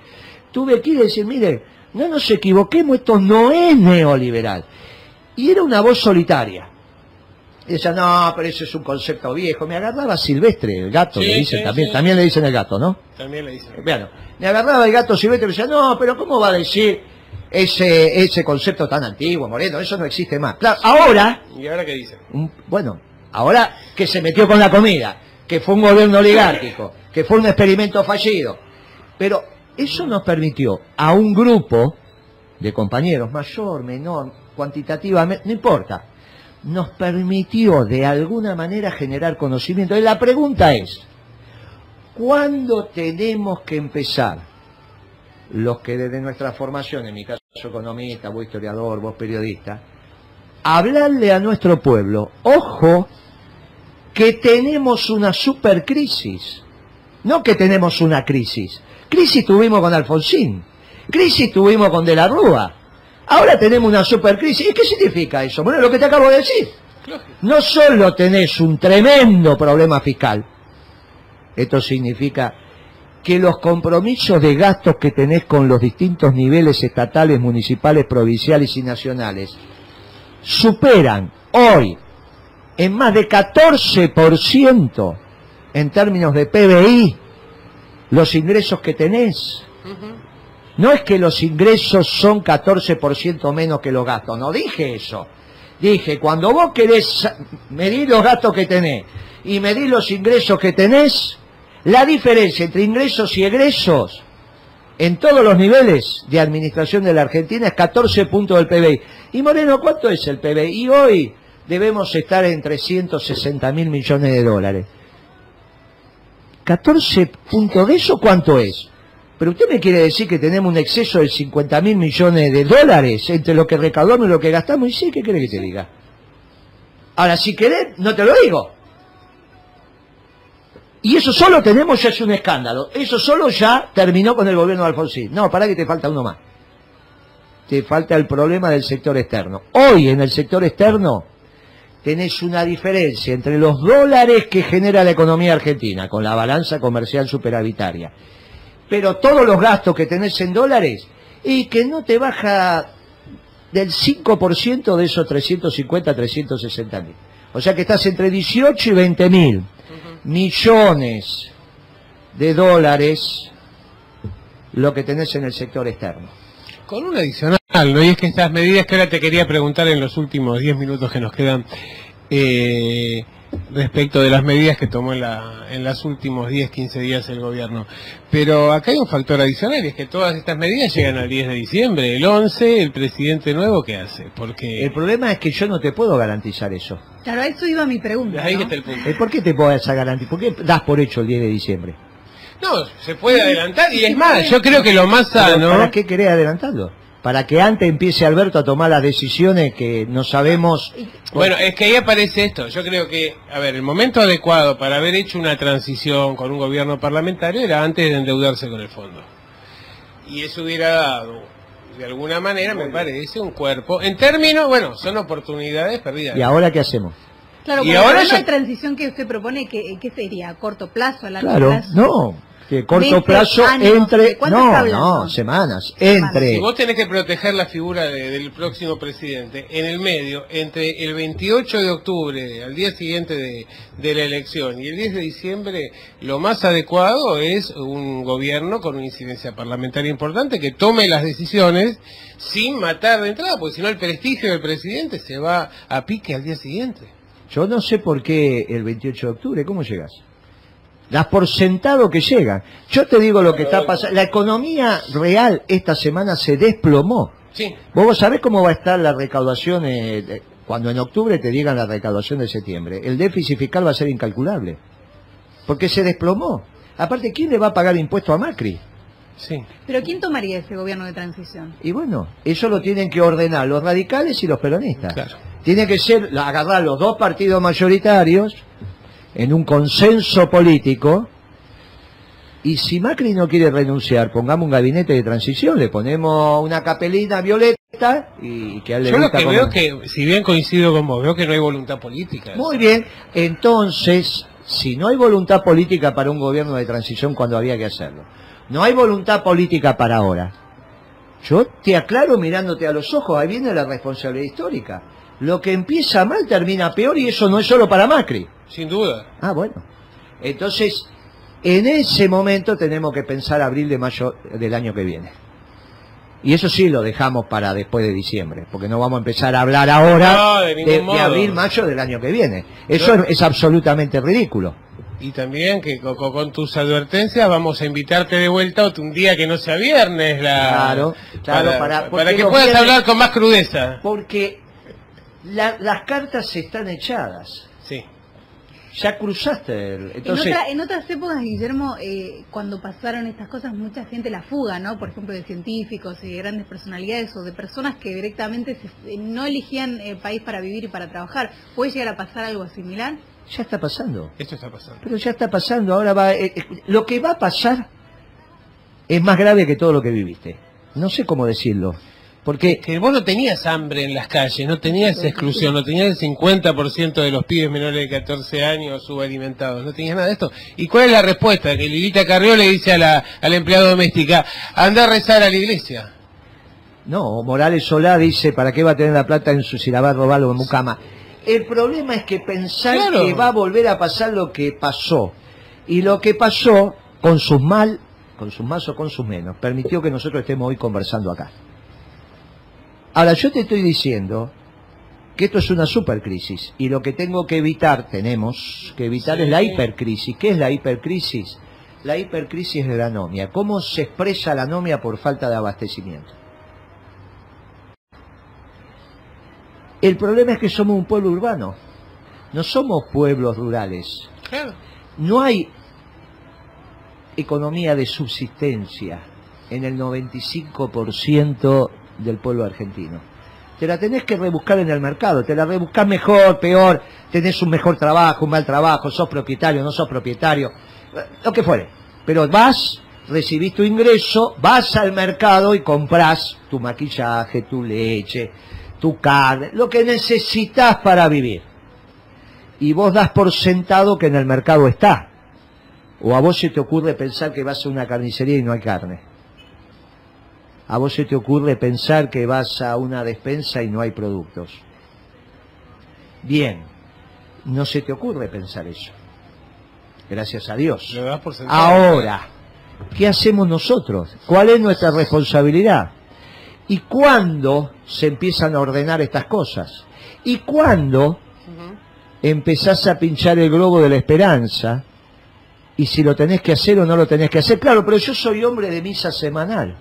Tuve que ir y decir, mire, no nos equivoquemos, esto no es neoliberal. Y era una voz solitaria. Y decía, no, pero ese es un concepto viejo. Me agarraba Silvestre, el gato, Sí, le dicen sí, también, sí. también le dicen el gato, ¿no? También le dicen. Bueno, me agarraba el gato Silvestre y me decía, no, pero ¿cómo va a decir ese concepto tan antiguo, Moreno? Eso no existe más. Claro, ahora, ¿Y ahora qué dicen? bueno, ahora que se metió con la comida, que fue un gobierno oligárquico, que fue un experimento fallido, pero eso nos permitió a un grupo de compañeros, mayor, menor, cuantitativamente, no importa, nos permitió de alguna manera generar conocimiento. Y la pregunta es, ¿cuándo tenemos que empezar, los que desde nuestra formación, en mi caso economista, vos historiador, vos periodista, a hablarle a nuestro pueblo, ojo, que tenemos una supercrisis, no que tenemos una crisis. Crisis tuvimos con Alfonsín, crisis tuvimos con De la Rúa, ahora tenemos una supercrisis. ¿Y qué significa eso? Bueno, lo que te acabo de decir. No solo tenés un tremendo problema fiscal, esto significa que los compromisos de gastos que tenés con los distintos niveles estatales, municipales, provinciales y nacionales superan hoy en más de 14% en términos de PBI los ingresos que tenés. No es que los ingresos son 14% menos que los gastos, no dije eso. Dije, cuando vos querés medir los gastos que tenés y medir los ingresos que tenés, la diferencia entre ingresos y egresos en todos los niveles de administración de la Argentina es 14 puntos del PBI. Y Moreno, ¿cuánto es el PBI? Y hoy debemos estar en 360.000 millones de dólares. 14 puntos de eso, ¿cuánto es? Pero usted me quiere decir que tenemos un exceso de 50.000 millones de dólares entre lo que recaudamos y lo que gastamos. Y sí, ¿qué quiere que te diga? Ahora, si querés, no te lo digo. Y eso solo tenemos, ya es un escándalo. Eso solo ya terminó con el gobierno de Alfonsín. No, pará que te falta uno más. Te falta el problema del sector externo. Hoy en el sector externo tenés una diferencia entre los dólares que genera la economía argentina, con la balanza comercial superavitaria, pero todos los gastos que tenés en dólares, y que no te baja del 5% de esos 350, 360 mil. O sea que estás entre 18 y 20 mil millones de dólares lo que tenés en el sector externo. Con un adicional, ¿no? Y es que estas medidas que ahora te quería preguntar en los últimos 10 minutos que nos quedan, respecto de las medidas que tomó en los últimos 10, 15 días el gobierno. Pero acá hay un factor adicional, y es que todas estas medidas llegan al 10 de diciembre. El 11, el presidente nuevo, ¿qué hace? Porque El problema es que yo no te puedo garantizar eso. Claro, a eso iba mi pregunta, ahí ¿no? está el punto. ¿Por qué te puedo esa garantía? ¿Por qué das por hecho el 10 de diciembre? No, se puede adelantar, y es más, yo creo que lo más ¿Pero sano... ¿Para qué querés adelantarlo? Para que antes empiece Alberto a tomar las decisiones que no sabemos. Bueno, es que ahí aparece esto. Yo creo que, a ver, el momento adecuado para haber hecho una transición con un gobierno parlamentario era antes de endeudarse con el fondo. Y eso hubiera dado, de alguna manera, me parece, un cuerpo. En términos, bueno, son oportunidades perdidas. ¿Y ahora qué hacemos? Claro, Y pero ahora la yo- transición que usted propone, ¿qué sería? ¿A corto plazo, a largo Claro, plazo? no. Que corto Meses, plazo años, entre... ¿de cuánto está hablando? No, semanas. Si Entre... vos tenés que proteger la figura del próximo presidente, en el medio, entre el 28 de octubre, al día siguiente de la elección, y el 10 de diciembre, lo más adecuado es un gobierno con una incidencia parlamentaria importante que tome las decisiones sin matar de entrada, porque si no el prestigio del presidente se va a pique al día siguiente. Yo no sé por qué el 28 de octubre, ¿cómo llegas? Das por sentado que llegan. Yo te digo lo que está pasando. La economía real esta semana se desplomó. Sí. ¿Vos sabés cómo va a estar la recaudación cuando en octubre te digan la recaudación de septiembre? El déficit fiscal va a ser incalculable. Porque se desplomó. Aparte, ¿quién le va a pagar impuesto a Macri? Sí. ¿Pero quién tomaría ese gobierno de transición? Y bueno, eso lo tienen que ordenar los radicales y los peronistas. Claro. Tiene que ser agarrar los dos partidos mayoritarios en un consenso político, y si Macri no quiere renunciar, pongamos un gabinete de transición, le ponemos una capelina violeta está y que a él le Yo lo gusta que comer. veo que, si bien coincido con vos, veo que no hay voluntad política. Muy bien, entonces, si no hay voluntad política para un gobierno de transición cuando había que hacerlo, no hay voluntad política para ahora, yo te aclaro mirándote a los ojos, ahí viene la responsabilidad histórica. Lo que empieza mal termina peor y eso no es solo para Macri. Sin duda. Ah, bueno. Entonces, en ese momento tenemos que pensar abril de mayo del año que viene. Y eso sí lo dejamos para después de diciembre, porque no vamos a empezar a hablar ahora No, de ningún de modo. abril, mayo del año que viene. Eso No. es absolutamente ridículo. Y también que con tus advertencias vamos a invitarte de vuelta un día que no sea viernes. Claro, para porque que los puedas viernes- hablar con más crudeza. Porque las cartas están echadas. Sí. Ya cruzaste entonces En otras épocas, Guillermo, cuando pasaron estas cosas, mucha gente la fuga, ¿no? Por ejemplo, de científicos y de grandes personalidades o de personas que directamente no elegían el país para vivir y para trabajar. ¿Puede llegar a pasar algo similar? ya está pasando. Esto está pasando. Pero ya está pasando, ahora va... lo que va a pasar es más grave que todo lo que viviste. No sé cómo decirlo. Porque Que vos no tenías hambre en las calles, no tenías exclusión, no tenías el 50% de los pibes menores de 14 años subalimentados, no tenías nada de esto. ¿Y cuál es la respuesta? Que Lilita Carrió le dice a la empleada doméstica, anda a rezar a la iglesia. no, Morales Solá dice, ¿para qué va a tener la plata en su si la va a robar o en Mucama? El problema es que pensar Claro. que va a volver a pasar lo que pasó. Y lo que pasó, con sus más o con sus menos, permitió que nosotros estemos hoy conversando acá. Ahora, yo te estoy diciendo que esto es una supercrisis y lo que tenemos que evitar Sí. es la hipercrisis. ¿Qué es la hipercrisis? La hipercrisis de la anomia. ¿Cómo se expresa la anomia por falta de abastecimiento? El problema es que somos un pueblo urbano, no somos pueblos rurales. Claro. No hay economía de subsistencia en el 95% del pueblo argentino. Te la tenés que rebuscar en el mercado, te la rebuscás mejor, peor, tenés un mejor trabajo, un mal trabajo, sos propietario, no sos propietario, lo que fuere. Pero vas, recibís tu ingreso, vas al mercado y comprás tu maquillaje, tu leche, tu carne, lo que necesitas para vivir. Y vos das por sentado que en el mercado está. O a vos se te ocurre pensar que vas a una carnicería y no hay carne. A vos se te ocurre pensar que vas a una despensa y no hay productos. Bien, no se te ocurre pensar eso. Gracias a Dios. Lo das por sentado. Ahora, ¿qué hacemos nosotros? ¿Cuál es nuestra responsabilidad? ¿Y cuándo se empiezan a ordenar estas cosas? ¿Y cuándo Ujú. empezás a pinchar el globo de la esperanza? Y si lo tenés que hacer o no lo tenés que hacer. Claro, pero yo soy hombre de misa semanal.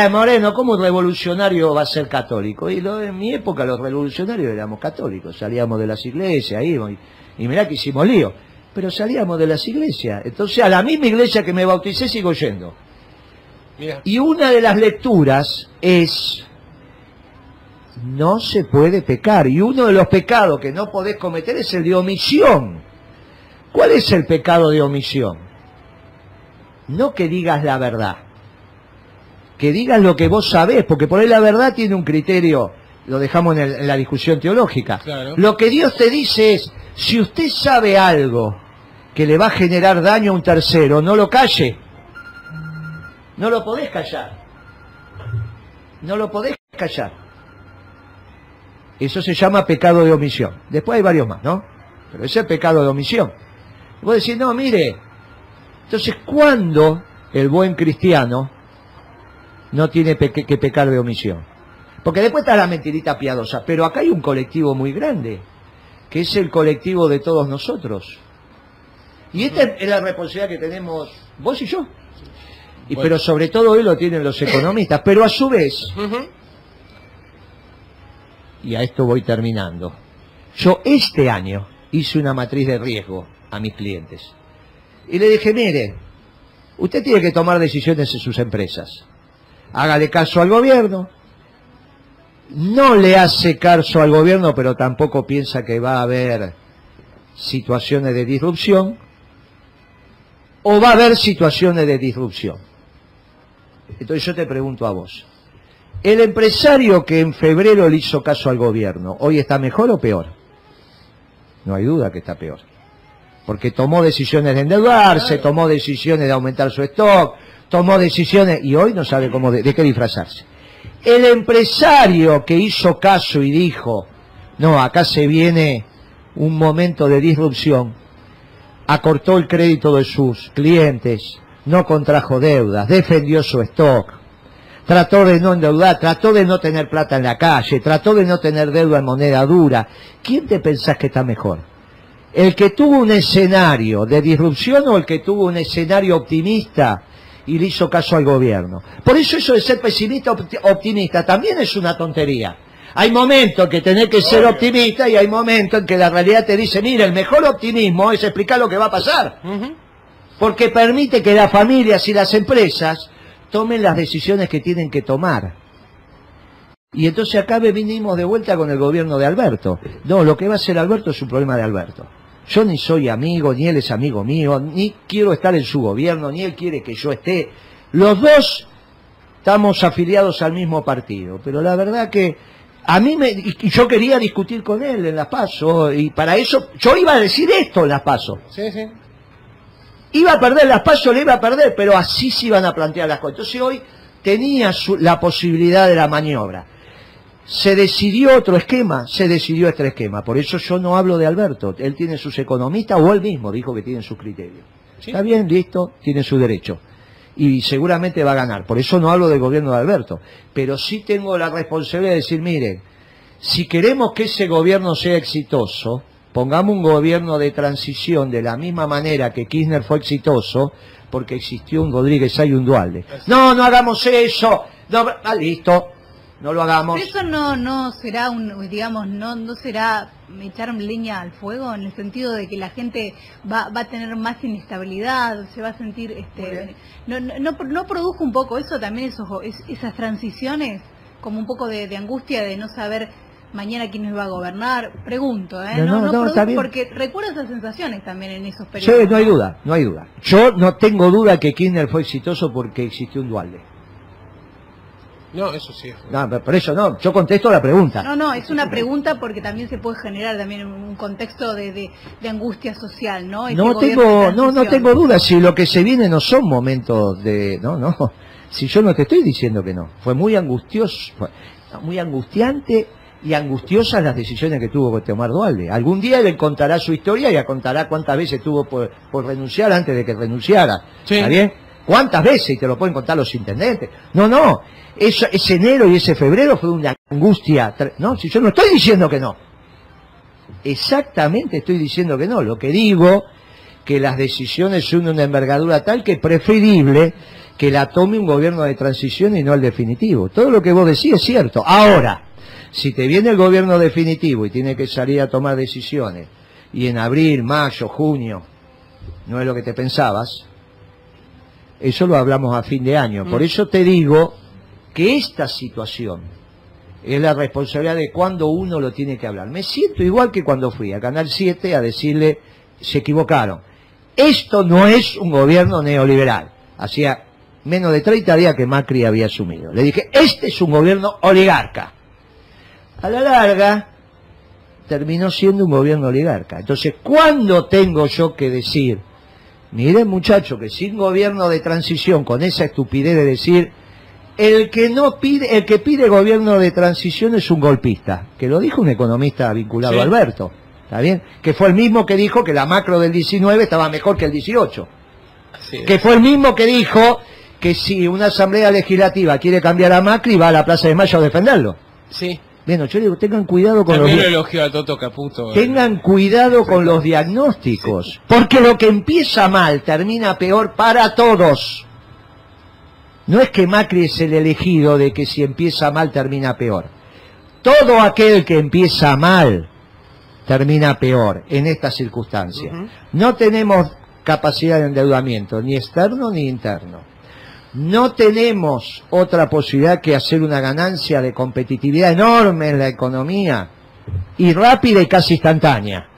Moreno, ¿cómo un revolucionario va a ser católico? En mi época los revolucionarios éramos católicos, salíamos de las iglesias, íbamos, y mirá que hicimos lío, pero salíamos de las iglesias. Entonces a la misma iglesia que me bauticé sigo yendo. Mira. Y una de las lecturas es, no se puede pecar, y uno de los pecados que no podés cometer es el de omisión. ¿Cuál es el pecado de omisión? No que digas la verdad, que digas lo que vos sabés, porque por ahí la verdad tiene un criterio, lo dejamos en la discusión teológica. Claro. Lo que Dios te dice es, si usted sabe algo que le va a generar daño a un tercero, no lo calle. No lo podés callar. No lo podés callar. Eso se llama pecado de omisión. Después hay varios más, ¿no? Pero ese es pecado de omisión. Vos decís, no, mire, entonces, ¿cuándo el buen cristiano no tiene que pecar de omisión? Porque después está la mentirita piadosa, pero acá hay un colectivo muy grande, que es el colectivo de todos nosotros. Y esta es la responsabilidad que tenemos vos y yo. Y, Bueno. pero sobre todo hoy lo tienen los economistas, pero a su vez, Ujú. y a esto voy terminando, yo este año hice una matriz de riesgo a mis clientes. Y le dije, mire, usted tiene que tomar decisiones en sus empresas. Hágale caso al gobierno. No le hace caso al gobierno, pero tampoco piensa que va a haber situaciones de disrupción. O va a haber situaciones de disrupción. Entonces yo te pregunto a vos, El empresario que en febrero le hizo caso al gobierno, ¿hoy está mejor o peor? No hay duda que está peor. Porque tomó decisiones de endeudarse, tomó decisiones de aumentar su stock, tomó decisiones y hoy no sabe cómo de qué disfrazarse. El empresario que hizo caso y dijo, no, acá se viene un momento de disrupción, acortó el crédito de sus clientes, no contrajo deudas, defendió su stock, trató de no endeudar, trató de no tener plata en la calle, trató de no tener deuda en moneda dura. ¿Quién te pensás que está mejor? ¿El que tuvo un escenario de disrupción o el que tuvo un escenario optimista y le hizo caso al gobierno? Por eso de ser pesimista optimista también es una tontería. Hay momentos en que tenés que ser optimista y hay momentos en que la realidad te dice, mira, el mejor optimismo es explicar lo que va a pasar. Porque permite que las familias y las empresas tomen las decisiones que tienen que tomar. Y entonces acá vinimos de vuelta con el gobierno de Alberto. No, lo que va a hacer Alberto es un problema de Alberto. Yo ni soy amigo, ni él es amigo mío, ni quiero estar en su gobierno, ni él quiere que yo esté. Los dos estamos afiliados al mismo partido, pero la verdad que a mí y yo quería discutir con él en las PASO, y para eso yo iba a decir esto en las PASO. Sí, sí. Iba a perder las PASO, le iba a perder, pero así se iban a plantear las cosas. Entonces hoy tenía la posibilidad de la maniobra. Se decidió otro esquema, se decidió este esquema. Por eso yo no hablo de Alberto. Él tiene sus economistas, o él mismo dijo que tiene sus criterios. ¿Sí? Está bien, listo, tiene su derecho. Y seguramente va a ganar. Por eso no hablo del gobierno de Alberto. Pero sí tengo la responsabilidad de decir, miren, si queremos que ese gobierno sea exitoso, pongamos un gobierno de transición de la misma manera que Kirchner fue exitoso, porque existió un Rodríguez Sá y un Duhalde. No, no hagamos eso. No, listo. No lo hagamos. Pero eso no será no será echar leña al fuego, en el sentido de que la gente va a tener más inestabilidad, se va a sentir no produjo un poco eso también, esas transiciones, como un poco de angustia de no saber mañana quién nos va a gobernar. Pregunto, no produjo, porque recuerdo esas sensaciones también en esos periodos. Sí, no hay duda. Yo no tengo duda que Kirchner fue exitoso porque existió un Duhalde. No, eso sí. No, por eso no, yo contesto la pregunta. No, es una pregunta porque también se puede generar también un contexto de angustia social, ¿no? No tengo duda, si lo que se viene no son momentos de... No, si yo no te estoy diciendo que no. Fue muy angustioso, muy angustiante y angustiosas las decisiones que tuvo que tomar Duhalde. Algún día él contará su historia y contará cuántas veces tuvo por renunciar antes de que renunciara. Sí. ¿Está bien? ¿Cuántas veces? Y te lo pueden contar los intendentes. No, ese enero y ese febrero fue una angustia. No, si yo no estoy diciendo que no. Exactamente estoy diciendo que no. Lo que digo, que las decisiones son de una envergadura tal que es preferible que la tome un gobierno de transición y no el definitivo. Todo lo que vos decís es cierto. Ahora, si te viene el gobierno definitivo y tiene que salir a tomar decisiones, y en abril, mayo, junio, no es lo que te pensabas, eso lo hablamos a fin de año. Por eso te digo que esta situación es la responsabilidad de cuando uno lo tiene que hablar. Me siento igual que cuando fui a Canal 7 a decirle, se equivocaron. Esto no es un gobierno neoliberal. Hacía menos de 30 días que Macri había asumido. Le dije, este es un gobierno oligarca. A la larga, terminó siendo un gobierno oligarca. Entonces, ¿cuándo tengo yo que decir? Miren, muchachos, que sin gobierno de transición, con esa estupidez de decir, el que pide gobierno de transición es un golpista, que lo dijo un economista vinculado a Alberto, ¿está bien? Que fue el mismo que dijo que la macro del 19 estaba mejor que el 18. Que fue el mismo que dijo que si una asamblea legislativa quiere cambiar a Macri, va a la Plaza de Mayo a defenderlo. Sí. Bueno, yo digo, tengan cuidado con también lo elogio a Toto Caputo. Tengan cuidado con los diagnósticos, porque lo que empieza mal termina peor para todos. No es que Macri es el elegido de que si empieza mal termina peor. Todo aquel que empieza mal termina peor en estas circunstancias. No tenemos capacidad de endeudamiento, ni externo ni interno. No tenemos otra posibilidad que hacer una ganancia de competitividad enorme en la economía y rápida y casi instantánea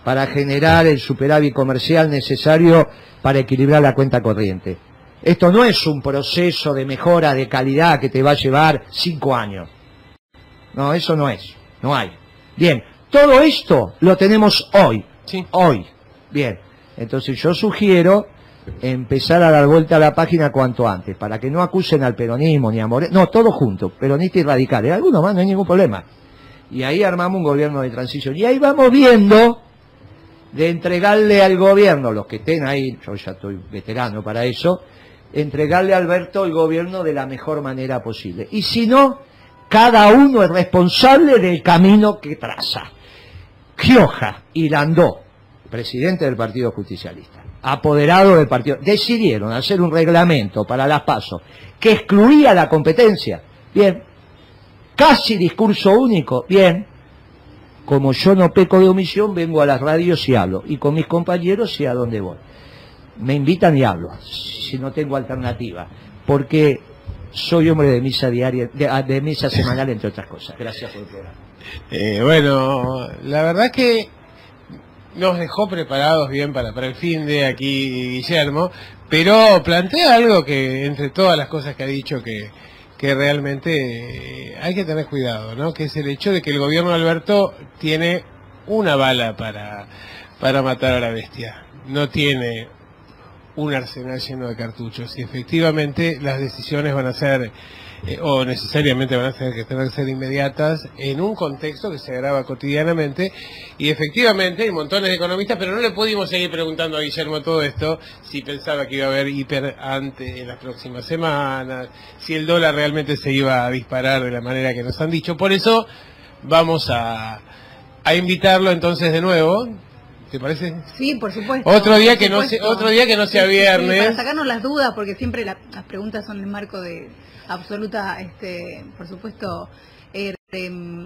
para generar el superávit comercial necesario para equilibrar la cuenta corriente. Esto no es un proceso de mejora de calidad que te va a llevar 5 años. No, eso no es. No hay. Bien, todo esto lo tenemos hoy. Sí. Hoy. Bien, entonces yo sugiero empezar a dar vuelta a la página cuanto antes, para que no acusen al peronismo ni a Moreno. No, todos juntos, peronistas y radicales. Algunos más, no hay ningún problema. Y ahí armamos un gobierno de transición. Y ahí vamos viendo de entregarle al gobierno, los que estén ahí, yo ya estoy veterano para eso, entregarle a Alberto el gobierno de la mejor manera posible. Y si no, cada uno es responsable del camino que traza. Gioja y Landó, presidente del Partido Justicialista, apoderado del partido, decidieron hacer un reglamento para las PASO que excluía la competencia. Bien, casi discurso único. Bien, como yo no peco de omisión, vengo a las radios y hablo, y con mis compañeros sé a dónde voy. Me invitan y hablo, si no tengo alternativa, porque soy hombre de misa diaria, de misa semanal, entre otras cosas. Gracias por el programa. Bueno, la verdad que nos dejó preparados bien para el fin de aquí Guillermo, pero plantea algo que entre todas las cosas que ha dicho que realmente hay que tener cuidado, ¿no? Que es el hecho de que el gobierno de Alberto tiene una bala para matar a la bestia, no tiene un arsenal lleno de cartuchos, y efectivamente las decisiones van a ser o necesariamente van a tener que ser inmediatas en un contexto que se agrava cotidianamente, y efectivamente hay montones de economistas, pero no le pudimos seguir preguntando a Guillermo todo esto, si pensaba que iba a haber hiper ante en las próximas semanas, si el dólar realmente se iba a disparar de la manera que nos han dicho. Por eso vamos a invitarlo entonces de nuevo. ¿Te parece? Sí, por supuesto. Otro día que supuesto. no sea viernes. Sí, para sacarnos las dudas, porque siempre las preguntas son en marco de absoluta, por supuesto,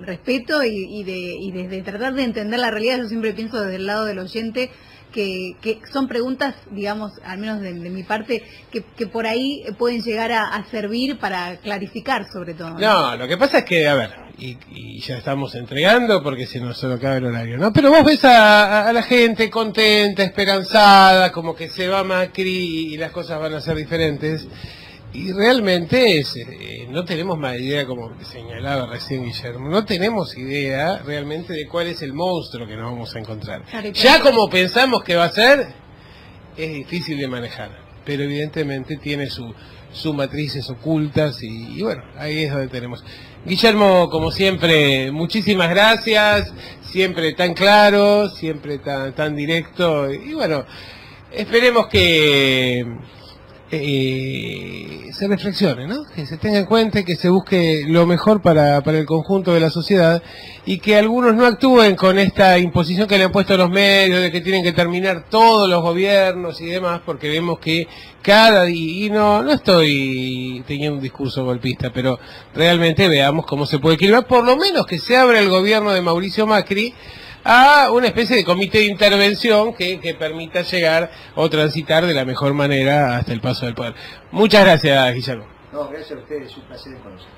respeto y de tratar de entender la realidad. Yo siempre pienso desde el lado del oyente que son preguntas, digamos, al menos de mi parte, que por ahí pueden llegar a servir para clarificar sobre todo. No, lo que pasa es que, a ver, y ya estamos entregando porque se nos acaba el horario, ¿no? Pero vos ves a la gente contenta, esperanzada, como que se va Macri y las cosas van a ser diferentes. Y realmente no tenemos más idea, como señalaba recién Guillermo, no tenemos idea realmente de cuál es el monstruo que nos vamos a encontrar. Ya como pensamos que va a ser, es difícil de manejar, pero evidentemente tiene sus matrices ocultas y bueno, ahí es donde tenemos. Guillermo, como siempre, muchísimas gracias, siempre tan claro, siempre tan directo, y bueno, esperemos que se reflexione, ¿no? Que se tenga en cuenta, que se busque lo mejor para el conjunto de la sociedad, y que algunos no actúen con esta imposición que le han puesto los medios de que tienen que terminar todos los gobiernos y demás, porque vemos que cada día, y no estoy teniendo un discurso golpista, pero realmente veamos cómo se puede equilibrar, por lo menos que se abra el gobierno de Mauricio Macri a una especie de comité de intervención que permita llegar o transitar de la mejor manera hasta el paso del poder. Muchas gracias, Guillermo. No, gracias a ustedes, es un placer conocer.